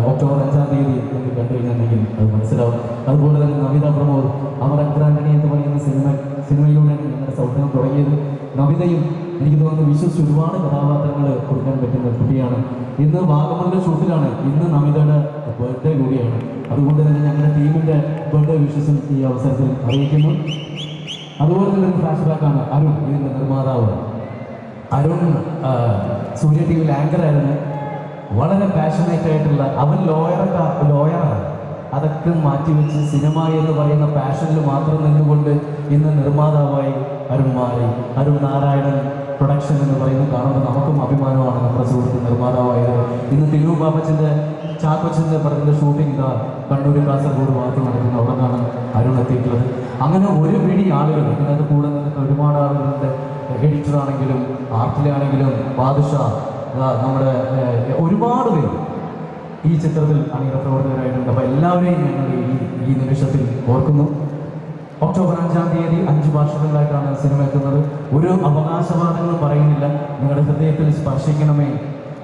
ഒക്ടോബർ 5-ാം തീയതി നിങ്ങൾക്ക് കണ്ടു കഴിഞ്ഞിട്ടുണ്ടെങ്കിൽ അത് മനസ്സിലാവും. അതുപോലെ തന്നെ നമിത പ്രമോദ്, അമർ അക്ബർ ആന്റണി എന്ന് പറയുന്ന സിനിമയിലൂടെയാണ് ഞങ്ങളുടെ സൗഹൃദം തുടങ്ങിയത്. നമിതയും എനിക്ക് തോന്നുന്നു വിശ്വസിച്ച് ഒരുപാട് കഥാപാത്രങ്ങൾ കൊടുക്കാൻ പറ്റുന്ന കുട്ടിയാണ്. ഇന്ന് വാഗമണിൻ്റെ ഷൂട്ടിലാണ്. ഇന്ന് നമിതയുടെ ബർത്ത്ഡേ കൂടിയാണ്. അതുകൊണ്ട് തന്നെ ഞങ്ങളുടെ ടീമിൻ്റെ ബർത്ത്ഡേ വിഷസും ഈ അവസരത്തിൽ അറിയിക്കുന്നു. അതുപോലെ തന്നെ ഒരു ഫ്ലാഷ് ബാക്കാണ് അരുൺ, ഇതിൻ്റെ നിർമ്മാതാവ്. അരുൺ സൂര്യ ടി വിയിൽ ആങ്കറായിരുന്നു. വളരെ പാഷനേറ്റ് ആയിട്ടുള്ള, അവൻ ലോയറാണ്. അതൊക്കെ മാറ്റിവെച്ച് സിനിമ എന്ന് പറയുന്ന പാഷനിൽ മാത്രം നിന്നുകൊണ്ട് ഇന്ന് നിർമ്മാതാവായി അരുൺ മാറി. അരുൺ നാരായണൻ പ്രൊഡക്ഷൻ എന്ന് പറയുന്നത് കാണുമ്പോൾ നമുക്കും അഭിമാനമാണ്. നമ്മുടെ സുഹൃത്ത് നിർമ്മാതാവായത്. ഇന്ന് തിരുവു പാപ്പച്ചൻ്റെ ചാക്കോച്ചൻ്റെ പടത്തിൻ്റെ ഷൂട്ടിംഗ് ഇതാ കണ്ണൂർ, കാസർഗോഡ് ഭാഗത്ത് നടക്കുന്ന അവിടെന്നാണ് അരുൺ എത്തിയിട്ടുള്ളത്. അങ്ങനെ ഒരു പിടി ആളുകൾ ഇതിനകത്ത് കൂടെ നിന്നിട്ട് ഒരുപാട് ആളുകളുടെ എഡിറ്ററാണെങ്കിലും ആർട്ടിലാണെങ്കിലും ബാദുഷാ, നമ്മുടെ ഒരുപാട് പേര് ഈ ചിത്രത്തിൽ അണിയറ പ്രവർത്തകരായിട്ടുണ്ട്. അപ്പോൾ എല്ലാവരെയും ഞങ്ങൾ ഈ നിമിഷത്തിൽ ഓർക്കുന്നു. ഒക്ടോബർ 5-ാം തീയതി 5 ഭാഷകളിലായിട്ടാണ് സിനിമ എത്തുന്നത്. ഒരു അവകാശവാദങ്ങളും പറയുന്നില്ല. നിങ്ങളുടെ ഹൃദയത്തിൽ സ്പർശിക്കണമേ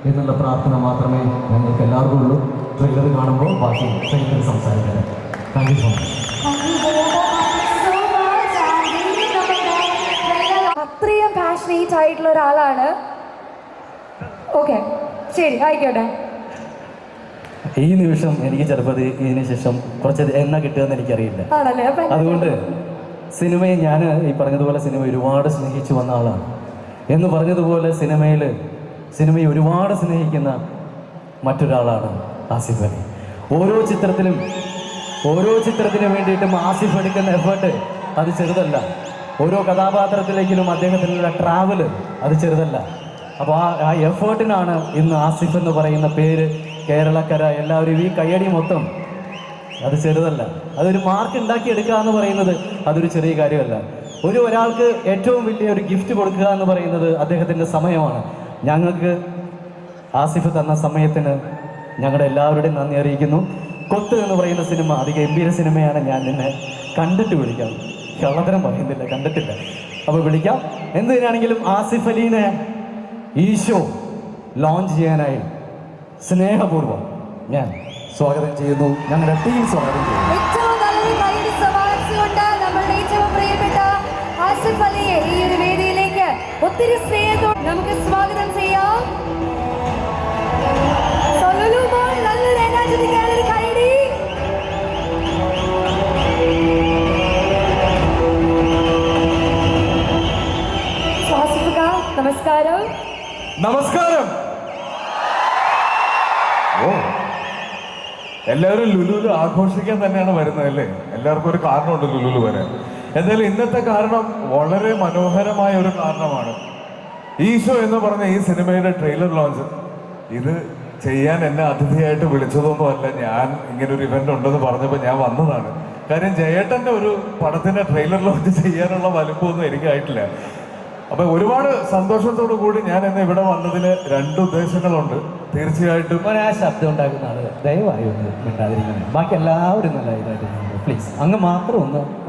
എന്നുള്ള പ്രാർത്ഥന മാത്രമേ ഞങ്ങൾക്ക് എല്ലാവർക്കും ഉള്ളൂ. ട്രെയിലർ കാണുമ്പോൾ ബാക്കി ട്രെയിലർ സംസാരിക്കട്ടെ. Thank you so much. അത്രയും പാഷനേറ്റ് ആയിട്ടുള്ള ഒരാളാണ്. ഓക്കെ, ശരി, ആയിക്കോട്ടെ. ഈ നിമിഷം എനിക്ക് ചിലപ്പോൾ ഇതിന് ശേഷം കുറച്ച് എണ്ണ കിട്ടുമെന്ന് എനിക്കറിയില്ല. അതുകൊണ്ട് സിനിമയെ ഞാൻ ഈ പറഞ്ഞതുപോലെ സിനിമ ഒരുപാട് സ്നേഹിച്ചു വന്ന ആളാണ്. എന്ന് പറഞ്ഞതുപോലെ സിനിമയെ ഒരുപാട് സ്നേഹിക്കുന്ന മറ്റൊരാളാണ് ആസിഫ് അലി. ഓരോ ചിത്രത്തിനും വേണ്ടിയിട്ടും ആസിഫ് എടുക്കുന്ന എഫേർട്ട് അത് ചെറുതല്ല. ഓരോ കഥാപാത്രത്തിലേക്കും അദ്ദേഹത്തിനുള്ള ട്രാവല് അത് ചെറുതല്ല. അപ്പോൾ ആ എഫേർട്ടിനാണ് ഇന്ന് ആസിഫ് എന്ന് പറയുന്ന പേര് കേരളക്കര എല്ലാവരും ഈ കയ്യടി മൊത്തം അത് ചെറുതല്ല. അതൊരു മാർക്ക് ഉണ്ടാക്കിയെടുക്കുക എന്ന് പറയുന്നത് അതൊരു ചെറിയ കാര്യമല്ല. ഒരാൾക്ക് ഏറ്റവും വലിയ ഒരു ഗിഫ്റ്റ് കൊടുക്കുക എന്ന് പറയുന്നത് അദ്ദേഹത്തിൻ്റെ സമയമാണ്. ഞങ്ങൾക്ക് ആസിഫ് തന്ന സമയത്തിന് ഞങ്ങളുടെ എല്ലാവരുടെയും നന്ദി അറിയിക്കുന്നു. കൊത്ത് എന്ന് പറയുന്ന സിനിമ അതിഗംഭീര സിനിമയാണ്. ഞാൻ നിന്നെ കണ്ടിട്ട് വിളിക്കാം, കള്ളത്തരം പറയുന്നില്ല, കണ്ടിട്ടില്ല, അപ്പോൾ വിളിക്കാം. എന്തിനാണെങ്കിലും ആസിഫ് അലീനെ ഈ ഷോ ലോഞ്ച് ചെയ്യാനായി സ്നേഹപൂർവ്വം ഞാൻ സ്വാഗതം ചെയ്യുന്നു. ഞങ്ങളുടെ ടീം സ്വാഗതം ചെയ്യുന്നു. ഏറ്റവും നല്ലൊരു കൈയ്യടി സമ്മാനിച്ചുകൊണ്ട് നമ്മളുടെ ഏറ്റവും പ്രിയപ്പെട്ട ആസിഫ് അലിയെ ഈ ഒരു വേദിയിലേക്ക് ഒത്തിരി സ്നേഹത്തോടെ നമുക്ക് സ്വാഗതം ചെയ്യാം. ലുലു മോൾ നല്ലൊരു എനർജറ്റിക് ആയ ഒരു കൈയ്യടി. ആസിഫിക നമസ്കാരം. നമസ്കാരം. ഓ, എല്ലാവരും ലുലുവിൽ ആഘോഷിക്കാൻ തന്നെയാണ് വരുന്നത് അല്ലേ? എല്ലാവർക്കും ഒരു കാരണമുണ്ട് ലുലുവിൽ വരാൻ. എന്തായാലും ഇന്നത്തെ കാരണം വളരെ മനോഹരമായ ഒരു കാരണമാണ്. ഈശോ എന്ന് പറഞ്ഞ ഈ സിനിമയുടെ ട്രെയിലർ ലോഞ്ച്. ഇത് ചെയ്യാൻ എന്നെ അതിഥിയായിട്ട് വിളിച്ചതൊന്നുമല്ല. ഞാൻ ഇങ്ങനെ ഒരു ഇവന്റ് ഉണ്ടെന്ന് പറഞ്ഞപ്പോൾ ഞാൻ വന്നതാണ്. കാര്യം ജയേട്ടൻ്റെ ഒരു പടത്തിന്റെ ട്രെയിലർ ലോഞ്ച് ചെയ്യാനുള്ള വലുപ്പമൊന്നും എനിക്കായിട്ടില്ല. അപ്പൊ ഒരുപാട് സന്തോഷത്തോടു കൂടി ഞാൻ ഇന്ന് ഇവിടെ വന്നതിന് 2 ഉദ്ദേശങ്ങളുണ്ട്. തീർച്ചയായിട്ടും ആ ശബ്ദം ഉണ്ടാക്കുന്ന ആള് ദയവായി ഒന്ന് മിണ്ടാതിരിക്കണം. ബാക്കി എല്ലാവരും നല്ല ഇതായിട്ട് പ്ലീസ് അങ്ങ് മാത്രം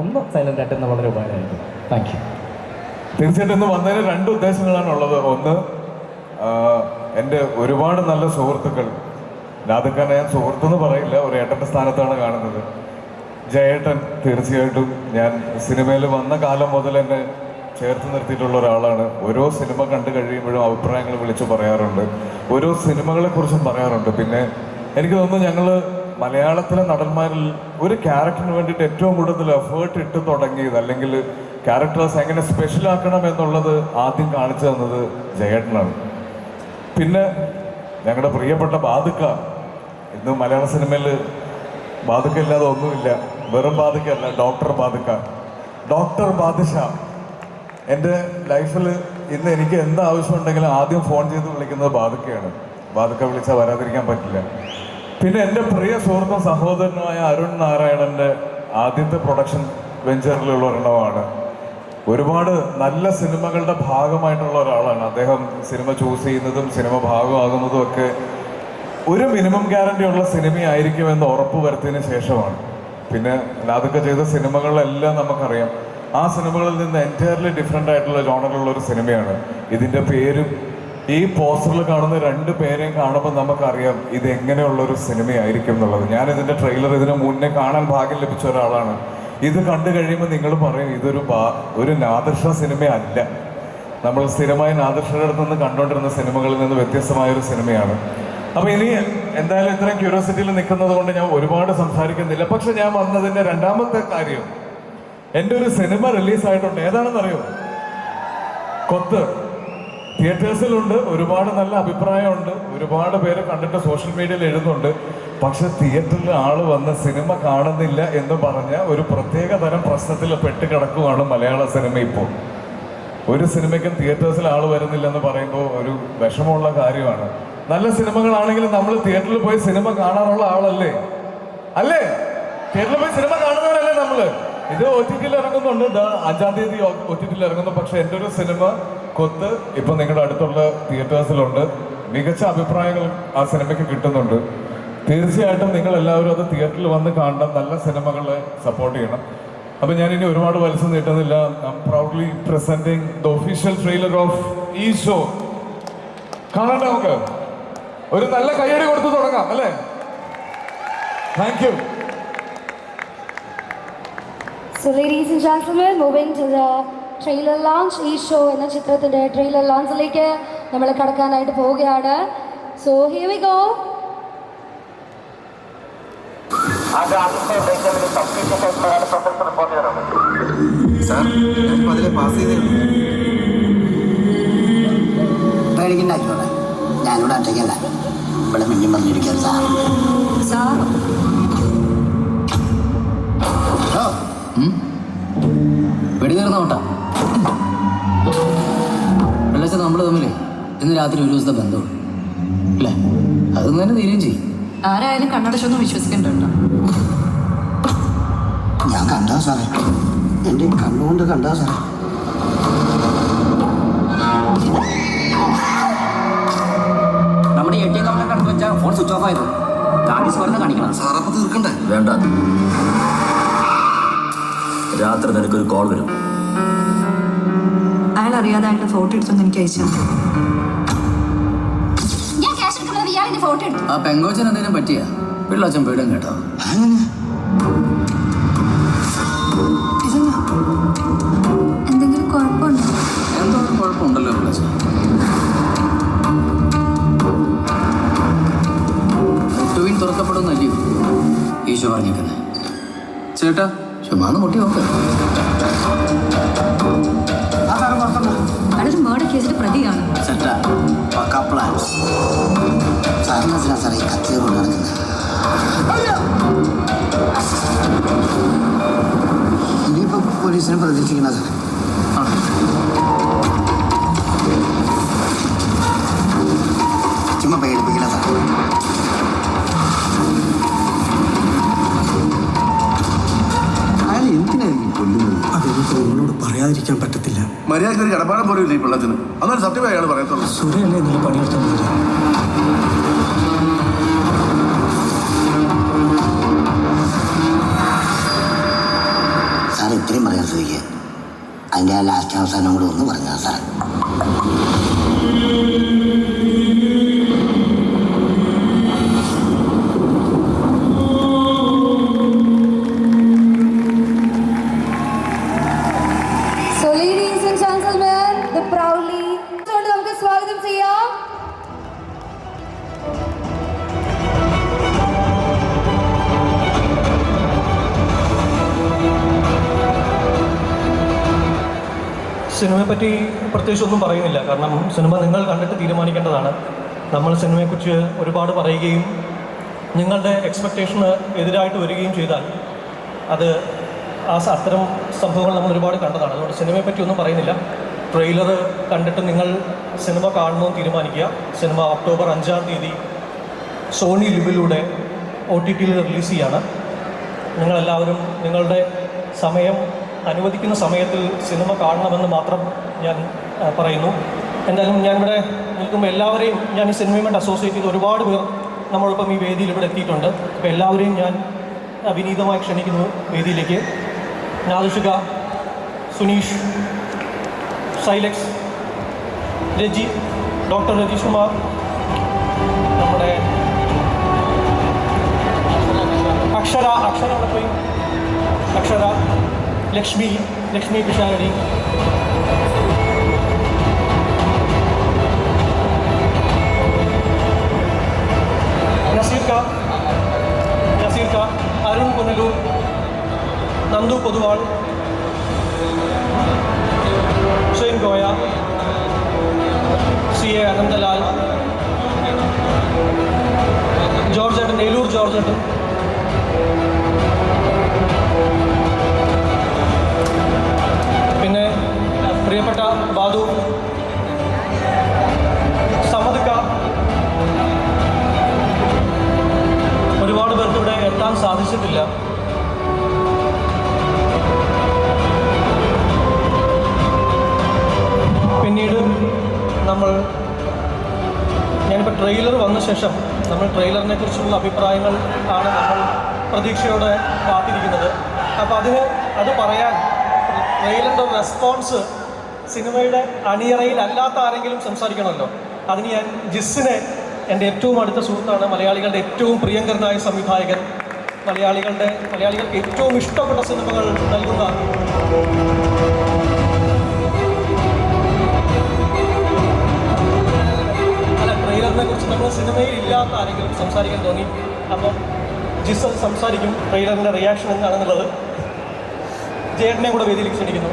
ഒന്ന് സൈലന്റ് ആയിട്ട് വളരെ ഉപകാരമായിരിക്കും. Thank you. തീർച്ചയായിട്ടും ഇന്ന് വന്നതിന് 2 ഉദ്ദേശങ്ങളാണ് ഉള്ളത്. ഒന്ന്, എൻ്റെ ഒരുപാട് നല്ല സുഹൃത്തുക്കൾ, രാധിക്കാനെ ഞാൻ സുഹൃത്തെന്ന് പറയില്ല, ഒരു ഏട്ടൻ്റെ സ്ഥാനത്താണ് കാണുന്നത്. ജയേട്ടൻ തീർച്ചയായിട്ടും ഞാൻ സിനിമയിൽ വന്ന കാലം മുതൽ എന്നെ ചേർത്ത് നിർത്തിയിട്ടുള്ള ഒരാളാണ്. ഓരോ സിനിമ കണ്ടു കഴിയുമ്പോഴും അഭിപ്രായങ്ങൾ വിളിച്ചു പറയാറുണ്ട്, ഓരോ സിനിമകളെക്കുറിച്ചും പറയാറുണ്ട്. പിന്നെ എനിക്ക് തോന്നുന്നു ഞങ്ങൾ മലയാളത്തിലെ നടന്മാരിൽ ഒരു ക്യാരക്ടറിന് വേണ്ടിയിട്ട് ഏറ്റവും കൂടുതൽ എഫേർട്ട് ഇട്ട് തുടങ്ങിയത്, അല്ലെങ്കിൽ ക്യാരക്ടേഴ്സ് എങ്ങനെ സ്പെഷ്യലാക്കണം എന്നുള്ളത് ആദ്യം കാണിച്ചു തന്നത് ജയേട്ടനാണ്. പിന്നെ ഞങ്ങളുടെ പ്രിയപ്പെട്ട ബാദുക്ക. ഇന്ന് മലയാള സിനിമയിൽ ബാദുക്ക ഇല്ലാതെ ഒന്നുമില്ല. വെറും ബാദുക്കല്ല, ഡോക്ടർ ബാദുക്ക, ഡോക്ടർ ബാദുഷാ. എൻ്റെ ലൈഫിൽ ഇന്ന് എനിക്ക് എന്ത് ആവശ്യമുണ്ടെങ്കിലും ആദ്യം ഫോൺ ചെയ്ത് വിളിക്കുന്നത് ബാദുക്കയാണ്. ബാദുക്ക വിളിച്ചാൽ വരാതിരിക്കാൻ പറ്റില്ല. പിന്നെ എൻ്റെ പ്രിയ സുഹൃത്തും സഹോദരനുമായ അരുൺ നാരായണൻ്റെ ആദ്യത്തെ പ്രൊഡക്ഷൻ വെഞ്ചറിലുള്ള ഒരെണ്ണമാണ്. ഒരുപാട് നല്ല സിനിമകളുടെ ഭാഗമായിട്ടുള്ള ഒരാളാണ് അദ്ദേഹം. സിനിമ ചൂസ് ചെയ്യുന്നതും സിനിമ ഭാഗമാകുന്നതും ഒക്കെ ഒരു മിനിമം ഗ്യാരണ്ടി ഉള്ള സിനിമയായിരിക്കുമെന്ന് ഉറപ്പ് വരുത്തിയതിന് ശേഷമാണ്. പിന്നെ അതൊക്കെ ചെയ്ത സിനിമകളെല്ലാം നമുക്കറിയാം. ആ സിനിമകളിൽ നിന്ന് എൻറ്റയർലി ഡിഫറെൻ്റ് ആയിട്ടുള്ള ജോണറുള്ള ഒരു സിനിമയാണ്. ഇതിൻ്റെ പേരും ഈ പോസ്റ്ററിൽ കാണുന്ന 2 പേരെയും കാണുമ്പോൾ നമുക്കറിയാം ഇത് എങ്ങനെയുള്ളൊരു സിനിമയായിരിക്കും എന്നുള്ളത്. ഞാൻ ഇതിൻ്റെ ട്രെയിലർ ഇതിന് മുന്നേ കാണാൻ ഭാഗ്യം ലഭിച്ച ഒരാളാണ്. ഇത് കണ്ടു കഴിയുമ്പോൾ നിങ്ങൾ പറയും ഒരു നാദിർ ഷാ സിനിമയല്ല. നമ്മൾ സ്ഥിരമായി നാദിർ ഷായുടെ അടുത്ത് നിന്ന് കണ്ടുകൊണ്ടിരുന്ന സിനിമകളിൽ നിന്ന് വ്യത്യസ്തമായൊരു സിനിമയാണ്. അപ്പോൾ ഇനി എന്തായാലും ഇത്രയും ക്യൂരിയോസിറ്റിയിൽ നിൽക്കുന്നത് കൊണ്ട് ഞാൻ ഒരുപാട് സംസാരിക്കുന്നില്ല. പക്ഷെ ഞാൻ വന്നതിൻ്റെ 2ാമത്തെ കാര്യം, എൻ്റെ ഒരു സിനിമ റിലീസായിട്ടുണ്ട്. ഏതാണെന്നറിയോ? കൊത്ത്. തിയേറ്റേഴ്സിലുണ്ട്, ഒരുപാട് നല്ല അഭിപ്രായമുണ്ട്, ഒരുപാട് പേര് കണ്ടിട്ട് സോഷ്യൽ മീഡിയയിൽ എഴുതുന്നുണ്ട്. പക്ഷെ തിയേറ്ററിൽ ആൾ വന്ന് സിനിമ കാണുന്നില്ല എന്ന് പറഞ്ഞ ഒരു പ്രത്യേക തരം പ്രശ്നത്തിൽ പെട്ട് കിടക്കുകയാണ് മലയാള സിനിമ ഇപ്പോൾ. ഒരു സിനിമയ്ക്കും തിയേറ്റേഴ്സിൽ ആൾ വരുന്നില്ലെന്ന് പറയുമ്പോൾ ഒരു വിഷമമുള്ള കാര്യമാണ്. നല്ല സിനിമകളാണെങ്കിലും നമ്മൾ തിയേറ്ററിൽ പോയി സിനിമ കാണാനുള്ള ആളല്ലേ? അല്ലേ? തിയേറ്ററിൽ പോയി സിനിമ കാണുന്നവരല്ലേ നമ്മള്? ഇത് OTT-യിൽ ഇറങ്ങുന്നുണ്ട്, 5-ാം തീയതി OTT-യിൽ ഇറങ്ങുന്നു. പക്ഷെ എൻ്റെ ഒരു സിനിമ കൊത്ത് ഇപ്പൊ നിങ്ങളുടെ അടുത്തുള്ള തിയേറ്റേഴ്സിലുണ്ട്. മികച്ച അഭിപ്രായങ്ങൾ ആ സിനിമയ്ക്ക് കിട്ടുന്നുണ്ട്. തീർച്ചയായിട്ടും നിങ്ങൾ എല്ലാവരും അത് തിയേറ്ററിൽ വന്ന് കാണണം, നല്ല സിനിമകളെ സപ്പോർട്ട് ചെയ്യണം. അപ്പൊ ഞാൻ ഇനി ഒരുപാട് വലിച്ചു നീട്ടുന്നില്ല. Proudly presenting the official trailer of ഈ ഷോ. കാണണ്ട, നമുക്ക് ഒരു നല്ല കയ്യടി കൊടുത്ത് തുടങ്ങാം അല്ലേ? Thank you. So ladies and gentlemen, moving to the trailer launch. ഈ ഷോ എന്ന ചിത്രത്തിൻ്റെ ട്രെയിലർ ലോഞ്ചിലേക്ക് നമ്മൾ കടക്കാനായിട്ട് പോവുകയാണ്. So here we go. പേടിക്കണ്ടായിക്കോട്ടെ, ഞാനിവിടെ ഒറ്റയ്ക്കല്ല, ഇവിടെ മിഞ്ഞും വന്നിരിക്കാൻ സാർ. വെടി തീർന്ന ഓട്ടം രാത്രി ഒരു ദിവസത്തെ ബന്ധമുള്ളൂ അല്ലേ? അതൊന്നും തന്നെ തീരുകയും ചെയ്യും. ആരായാലും കണ്ണടച്ചൊന്നും വിശ്വസിക്കണ്ട കേട്ടോ. ഞാൻ കണ്ടാ സാറേ, എൻ്റെ കണ്ണുകൊണ്ട് കണ്ടാ സാറേ. നമ്മുടെ ATM കൗണ്ടർ കണ്ടു വെച്ചാൽ ഫോൺ സ്വിച്ച് ഓഫ് ആയത് ചാർജസ് പറഞ്ഞ് കാണിക്കണം. സാറപ്പം തീർക്കണ്ടേ? വേണ്ട, രാത്രി നിനക്കൊരു കോൾ വരും. അയാൾ അറിയാതെ അയാളുടെ ഫോട്ടോ എടുത്തൊന്ന് എനിക്ക് അയച്ചാൽ ഞാൻ ക്യാഷ് എടുക്കുന്നത് ഇയാളിന്റെ ഫോട്ടോ എടുത്തു. ആ പെങ്കോച്ചൻ എന്തെങ്കിലും പറ്റിയ പിള്ളാച്ചൻ പേടും കേട്ടോ. എന്തെങ്കിലും കുഴപ്പമുണ്ടോ? എന്തോ ഒരു കുഴപ്പമുണ്ടല്ലോ പിള്ളാച്ചൻ. മുട്ടുവീൻ തുറക്കപ്പെടുന്നല്ലയോ ഈശോ പറഞ്ഞേക്കുന്നത്? ചേട്ടാ ചുമ്മാന്ന് മുട്ടി നോക്ക്. അയാളൊരു മേർഡർ കേസിൽ പ്രതിയാണ്. ചേട്ടാ പക്കാ പ്ലാൻ. സാറിനാ സാറേ ഈ കത്തിയ കൊണ്ട് നടക്കുന്നത്. ഇനിയിപ്പോൾ പോലീസിനെ പ്രതീക്ഷിക്കണ സാറേ. ചുമ്മാ പേടിപ്പിക്കില്ല സാർ. അയാൾ എന്തിനായിരിക്കും കൊല്ലുന്നത്? അതെനിക്ക് നിങ്ങളോട് പറയാതിരിക്കാൻ പറ്റത്തില്ല. മര്യാദയ്ക്ക് ഒരു കടപ്പാടം പോലും ഇല്ല ഈ പിള്ളത്തിന്. അന്നൊരു സത്യമേ അയാൾ പറയത്തുള്ളൂ. സുരയല്ലേ നിങ്ങൾ പണിയെടുത്താൽ മതി. സാർ ഇത്രയും പറയാൻ ശ്രമിക്കുക. അതിൻ്റെ ആ ലാസ്റ്റ് അവസാനം കൂടെ ഒന്ന് പറഞ്ഞാൽ sir. So ladies and gentlemen, the proudly നമുക്ക് സ്വാഗതം ചെയ്യാം. സിനിമയെപ്പറ്റി പ്രത്യേകിച്ചൊന്നും പറയുന്നില്ല. കാരണം സിനിമ നിങ്ങൾ കണ്ടിട്ട് തീരുമാനിക്കേണ്ടതാണ്. നമ്മൾ സിനിമയെക്കുറിച്ച് ഒരുപാട് പറയുകയും നിങ്ങളുടെ എക്സ്പെക്റ്റേഷന് എതിരായിട്ട് വരികയും ചെയ്താൽ അത് അത്തരം സംഭവങ്ങൾ നമ്മൾ ഒരുപാട് കണ്ടതാണ്. അതുകൊണ്ട് സിനിമയെപ്പറ്റി ഒന്നും പറയുന്നില്ല. ട്രെയിലർ കണ്ടിട്ട് നിങ്ങൾ സിനിമ കാണണമെന്ന് തീരുമാനിക്കുക. സിനിമ ഒക്ടോബർ 5-ാം തീയതി സോണി ലിവിലൂടെ OTTയിൽ റിലീസ് ചെയ്യാണ്. നിങ്ങളെല്ലാവരും നിങ്ങളുടെ സമയം അനുവദിക്കുന്ന സമയത്തിൽ സിനിമ കാണണമെന്ന് മാത്രം ഞാൻ പറയുന്നു. എന്തായാലും ഞാനിവിടെ നിൽക്കുമ്പോൾ എല്ലാവരെയും ഞാൻ ഈ സിനിമയുമായിട്ട് അസോസിയേറ്റ് ചെയ്ത് ഒരുപാട് പേർ നമ്മളിപ്പം ഈ വേദിയിൽ ഇവിടെ എത്തിയിട്ടുണ്ട്. അപ്പോൾ എല്ലാവരെയും ഞാൻ വിനീതമായി ക്ഷണിക്കുന്നു വേദിയിലേക്ക്. നാദിഷിക, സുനീഷ്, സൈലക്സ്, രജി, ഡോക്ടർ രജീഷ് കുമാർ, നമ്മുടെ അക്ഷര അവിടെ പോയി, അക്ഷര, ലക്ഷ്മി പിഷാരടി, നസീർ ക, അരുൺ പുനലൂർ, നന്ദു പൊതുവാൾ, ഹുസൈൻ ഗോയ, CA അനന്തലാൽ, ജോർജേട്ടൻ, ഏലൂർ ജോർജേട്ടൻ, പിന്നെ പ്രിയപ്പെട്ട ബാദു, സമദ്ക്ക, ഒരുപാട് പേർക്ക് ഇവിടെ എത്താൻ സാധിച്ചിട്ടില്ല. പിന്നീട് ഞാനിപ്പോൾ ട്രെയിലർ വന്ന ശേഷം നമ്മൾ ട്രെയിലറിനെ കുറിച്ചുള്ള അഭിപ്രായങ്ങൾ ആണ് നമ്മൾ പ്രതീക്ഷയോടെ കാത്തിരിക്കുന്നത്. അപ്പോൾ അത് പറയാൻ ട്രെയിലറിൻ്റെ റെസ്പോൺസ് സിനിമയുടെ അണിയറയിൽ അല്ലാത്ത ആരെങ്കിലും സംസാരിക്കണമല്ലോ. അതിന് ഞാൻ ജിസ്സിനെ, എൻ്റെ ഏറ്റവും അടുത്ത സുഹൃത്താണ്, മലയാളികളുടെ ഏറ്റവും പ്രിയങ്കരനായ സംവിധായകൻ, മലയാളികൾക്ക് ഏറ്റവും ഇഷ്ടപ്പെട്ട സിനിമകൾ നൽകുന്ന ട്രെയിലറിനെ കുറിച്ച് നമ്മൾ സിനിമയിൽ ഇല്ലാത്ത ആരെങ്കിലും സംസാരിക്കാൻ തോന്നി. അപ്പം ജിസ് സംസാരിക്കും ട്രെയിലറിൻ്റെ റിയാക്ഷൻ എന്താണെന്നുള്ളത്. ജേട്ടനെ കൂടെ വേദിയിലേക്ക് ക്ഷണിക്കുന്നു.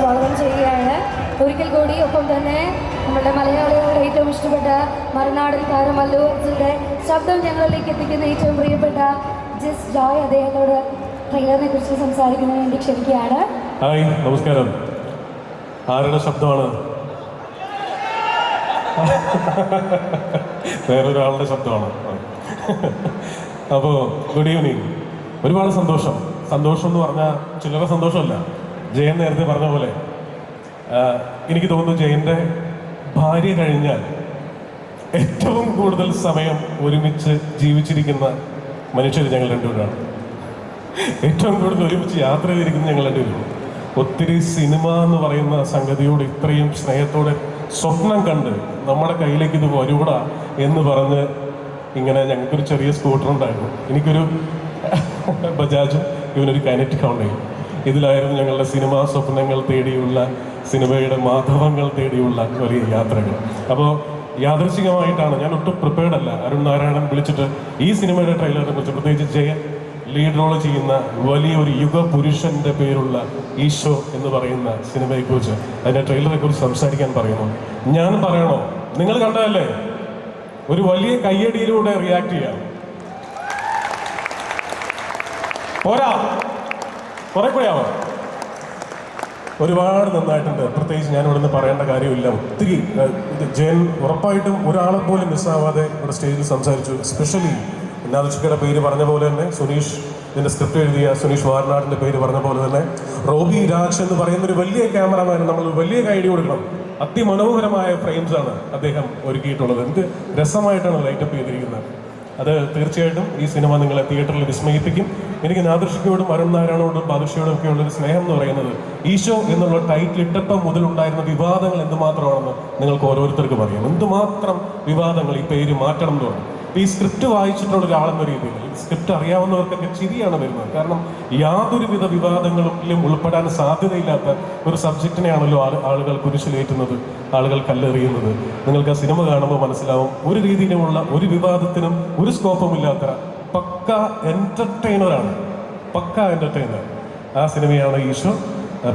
സ്വാഗതം ചെയ്യുകയാണ് ഒരിക്കൽ കൂടി. ഒപ്പം തന്നെ നമ്മുടെ മലയാളികളുടെ ഏറ്റവും ഇഷ്ടപ്പെട്ട മറുനാടൻ താരം അല്ലു അർജുൻ്റെ ശബ്ദം ഞങ്ങളിലേക്ക് എത്തിക്കുന്ന ഏറ്റവും പ്രിയപ്പെട്ട ജസ്റ്റ് ജോയ് അദ്ദേഹത്തോട് ട്രെയിലറിനെ കുറിച്ച് സംസാരിക്കുന്നതിന് വേണ്ടി ക്ഷണിക്കുകയാണ്. ഹായ്, നമസ്കാരം. ആരുടെ ശബ്ദമാണ്? വേറൊരാളുടെ ശബ്ദമാണ്. അപ്പോൾ ഗുഡ് ഈവനിങ്. ഒരുപാട് സന്തോഷം എന്ന് പറഞ്ഞാൽ ചില്ലറ സന്തോഷമല്ല. ജയൻ നേരത്തെ പറഞ്ഞ പോലെ എനിക്ക് തോന്നുന്നു ജയൻ്റെ ഭാര്യ കഴിഞ്ഞാൽ ഏറ്റവും കൂടുതൽ സമയം ഒരുമിച്ച് ജീവിച്ചിരിക്കുന്ന മനുഷ്യർ ഞങ്ങൾ രണ്ടുപേരാണ്. ഏറ്റവും കൂടുതൽ ഒരുമിച്ച് യാത്ര ചെയ്തിരിക്കുന്ന ഞങ്ങൾ രണ്ടുപേരും. ഒത്തിരി സിനിമ എന്ന് പറയുന്ന സംഗതിയോട് ഇത്രയും സ്നേഹത്തോടെ സ്വപ്നം കണ്ട് നമ്മുടെ കയ്യിലേക്ക് ഇത് വരൂടാ എന്ന് പറഞ്ഞ് ഇങ്ങനെ ഞങ്ങൾക്കൊരു ചെറിയ സ്കൂട്ടർ ഉണ്ടായിരുന്നു. എനിക്കൊരു ബജാജും ഇവനൊരു കൈനറ്റിക് ഹോണ്ടയും. ഇതിലായിരുന്നു ഞങ്ങളുടെ സിനിമാ സ്വപ്നങ്ങൾ തേടിയുള്ള, സിനിമയുടെ മാധവങ്ങൾ തേടിയുള്ള വലിയ യാത്രകൾ. അപ്പോൾ യാദൃശികമായിട്ടാണ്, ഞാൻ ഒട്ടും പ്രിപ്പയർഡ് അല്ല. അരുൺ നാരായണൻ വിളിച്ചിട്ട് ഈ സിനിമയുടെ ട്രെയിലറിനെ കുറിച്ച്, പ്രത്യേകിച്ച് ജയൻ ലീഡ് റോൾ ചെയ്യുന്ന വലിയൊരു യുഗപുരുഷൻ്റെ പേരുള്ള ഈശോ എന്ന് പറയുന്ന സിനിമയെക്കുറിച്ച്, അതിൻ്റെ ട്രെയിലറെ കുറിച്ച് സംസാരിക്കാൻ പറയുന്നു. ഞാൻ പറയണോ? നിങ്ങൾ കണ്ടതല്ലേ? ഒരു വലിയ കയ്യടിയിലൂടെ റിയാക്ട് ചെയ്യാം. പോരാ, കുറെ കൂടെയാവോ? ഒരുപാട് നന്നായിട്ടുണ്ട്. പ്രത്യേകിച്ച് ഞാൻ ഇവിടുന്ന് പറയേണ്ട കാര്യമില്ല. ഒത്തിരി ജയൻ ഉറപ്പായിട്ടും ഒരാളെ പോലും മിസ്സാവാതെ ഇവിടെ സ്റ്റേജിൽ സംസാരിച്ചു. എസ്പെഷ്യലി നാദുഷിക്കയുടെ പേര് പറഞ്ഞ പോലെ തന്നെ സുനീഷ്, ഇതിൻ്റെ സ്ക്രിപ്റ്റ് എഴുതിയ സുനീഷ് വാർനാടിൻ്റെ പേര് പറഞ്ഞ പോലെ തന്നെ റോബി രാജ് എന്ന് പറയുന്നൊരു വലിയ ക്യാമറമാൻ നമ്മൾ വലിയ കൈഡി കൊടുക്കണം. അതിമനോഹരമായ ഫ്രെയിംസാണ് അദ്ദേഹം ഒരുക്കിയിട്ടുള്ളത്. എന്ത് രസമായിട്ടാണ് ലൈറ്റപ്പ് ചെയ്തിരിക്കുന്നത്. അത് തീർച്ചയായിട്ടും ഈ സിനിമ നിങ്ങളെ തിയേറ്ററിൽ വിസ്മയിപ്പിക്കും. എനിക്ക് നാദൃഷിക്കയോടും അരുൺ നാരായണോടും ബാദുഷയോടും ഒക്കെ ഉള്ളൊരു സ്നേഹം എന്ന് പറയുന്നത് ഈശോ എന്നുള്ള ടൈറ്റിൽ ഇട്ടപ്പം മുതലുണ്ടായിരുന്ന വിവാദങ്ങൾ എന്തുമാത്രമാണെന്ന് നിങ്ങൾക്ക് ഓരോരുത്തർക്കും അറിയാം. എന്തുമാത്രം വിവാദങ്ങൾ ഈ പേര് മാറ്റണം എന്ന് പറഞ്ഞു. ഈ സ്ക്രിപ്റ്റ് വായിച്ചിട്ടുള്ള ഒരാളെന്ന രീതിയിൽ സ്ക്രിപ്റ്റ് അറിയാവുന്നവർക്കൊക്കെ ചിരിയാണ് വരുന്നത്. കാരണം യാതൊരുവിധ വിവാദങ്ങളിലും ഉൾപ്പെടാൻ സാധ്യതയില്ലാത്ത ഒരു സബ്ജക്റ്റിനെയാണല്ലോ ആളുകൾ കുരിശിലേറ്റുന്നത്, ആളുകൾ കല്ലെറിയുന്നത്. നിങ്ങൾക്ക് ആ സിനിമ കാണുമ്പോൾ മനസ്സിലാവും. ഒരു രീതിയിലുമുള്ള ഒരു വിവാദത്തിനും ഒരു സ്കോപ്പും ഇല്ലാത്ത പക്ക എൻ്റർടൈനറാണ്, പക്ക എൻ്റർടൈനർ. ആ സിനിമയാണ് ഈശോ.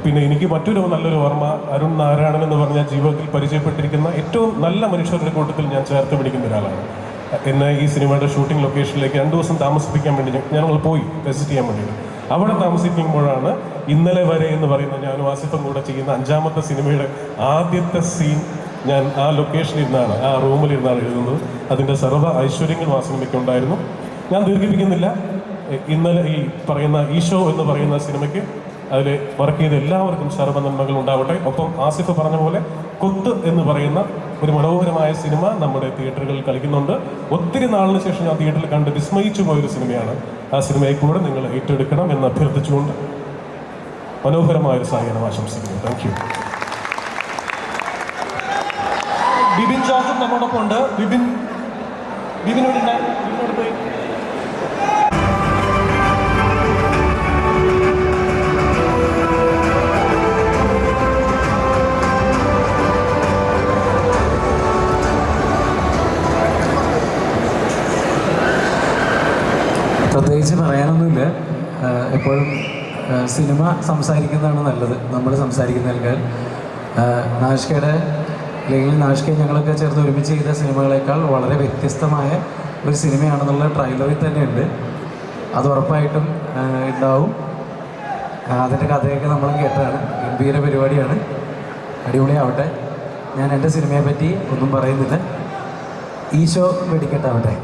പിന്നെ എനിക്ക് മറ്റൊരു നല്ലൊരു ഓർമ്മ, അരുൺ നാരായണൻ എന്ന് പറഞ്ഞാൽ ജീവിതത്തിൽ പരിചയപ്പെട്ടിരിക്കുന്ന ഏറ്റവും നല്ല മനുഷ്യരുടെ കൂട്ടത്തിൽ ഞാൻ ചേർത്ത് പിടിക്കുന്ന ഒരാളാണ്. എന്നെ ഈ സിനിമയുടെ ഷൂട്ടിംഗ് ലൊക്കേഷനിലേക്ക് 2 ദിവസം താമസിപ്പിക്കാൻ വേണ്ടി ഞങ്ങൾ പോയി വിസിറ്റ് ചെയ്യാൻ വേണ്ടിയിട്ട്. അവിടെ താമസിക്കുമ്പോഴാണ് ഇന്നലെ വരെ എന്ന് പറയുന്ന ഞാനും ആസിഫും കൂടെ ചെയ്യുന്ന 5ാമത്തെ സിനിമയുടെ ആദ്യത്തെ സീൻ ഞാൻ ആ ലൊക്കേഷനിൽ ഇരുന്നാണ്, ആ റൂമിലിരുന്നാണ് എഴുതുന്നത്. അതിൻ്റെ സർവ്വ ഐശ്വര്യങ്ങൾ ആ സിനിമയ്ക്ക് ഉണ്ടായിരുന്നു. ഞാൻ ദീർഘിപ്പിക്കുന്നില്ല. ഇന്നലെ ഈ പറയുന്ന ഈശോ എന്ന് പറയുന്ന സിനിമയ്ക്ക് അതിൽ വർക്ക് ചെയ്ത എല്ലാവർക്കും സർവ്വനന്മകൾ ഉണ്ടാവട്ടെ. ഒപ്പം ആസിഫ് പറഞ്ഞ പോലെ കൊത്ത് എന്ന് പറയുന്ന ഒരു മനോഹരമായ സിനിമ നമ്മുടെ തിയേറ്ററുകളിൽ കളിക്കുന്നുണ്ട്. ഒത്തിരി നാളിന് ശേഷം ഞാൻ തിയേറ്ററിൽ കണ്ട് വിസ്മയിച്ചു പോയൊരു സിനിമയാണ്. ആ സിനിമയെ കൂടെ നിങ്ങൾ ഏറ്റെടുക്കണം എന്ന് അഭ്യർത്ഥിച്ചുകൊണ്ട് മനോഹരമായൊരു സായാഹ്നം ആശംസിക്കുന്നു. Thank you. ബിബിൻ ജോസഫ് നമ്മോടൊപ്പം ഉണ്ട്. ബിബിനോട് പോയി. പ്രത്യേകിച്ച് പറയാനൊന്നുമില്ല. എപ്പോഴും സിനിമ സംസാരിക്കുന്നതാണ് നല്ലത്, നമ്മൾ സംസാരിക്കുന്നതിനേക്കാൾ. നാഷ്കയുടെ അല്ലെങ്കിൽ നാഷ്കയെ ഞങ്ങളൊക്കെ ചേർന്ന് ഒരുമിച്ച് ചെയ്ത സിനിമകളേക്കാൾ വളരെ വ്യത്യസ്തമായ ഒരു സിനിമയാണെന്നുള്ള ട്രെയിലറിൽ തന്നെയുണ്ട്. അത് ഉറപ്പായിട്ടും ഉണ്ടാവും. അതിൻ്റെ കഥയൊക്കെ നമ്മളും കേട്ടതാണ്. ഗംഭീര പരിപാടിയാണ്, അടിപൊളിയാവട്ടെ. ഞാൻ എൻ്റെ സിനിമയെ പറ്റി ഒന്നും പറയുന്നില്ല. ഈശോ വെടിക്കെട്ടാവട്ടെ.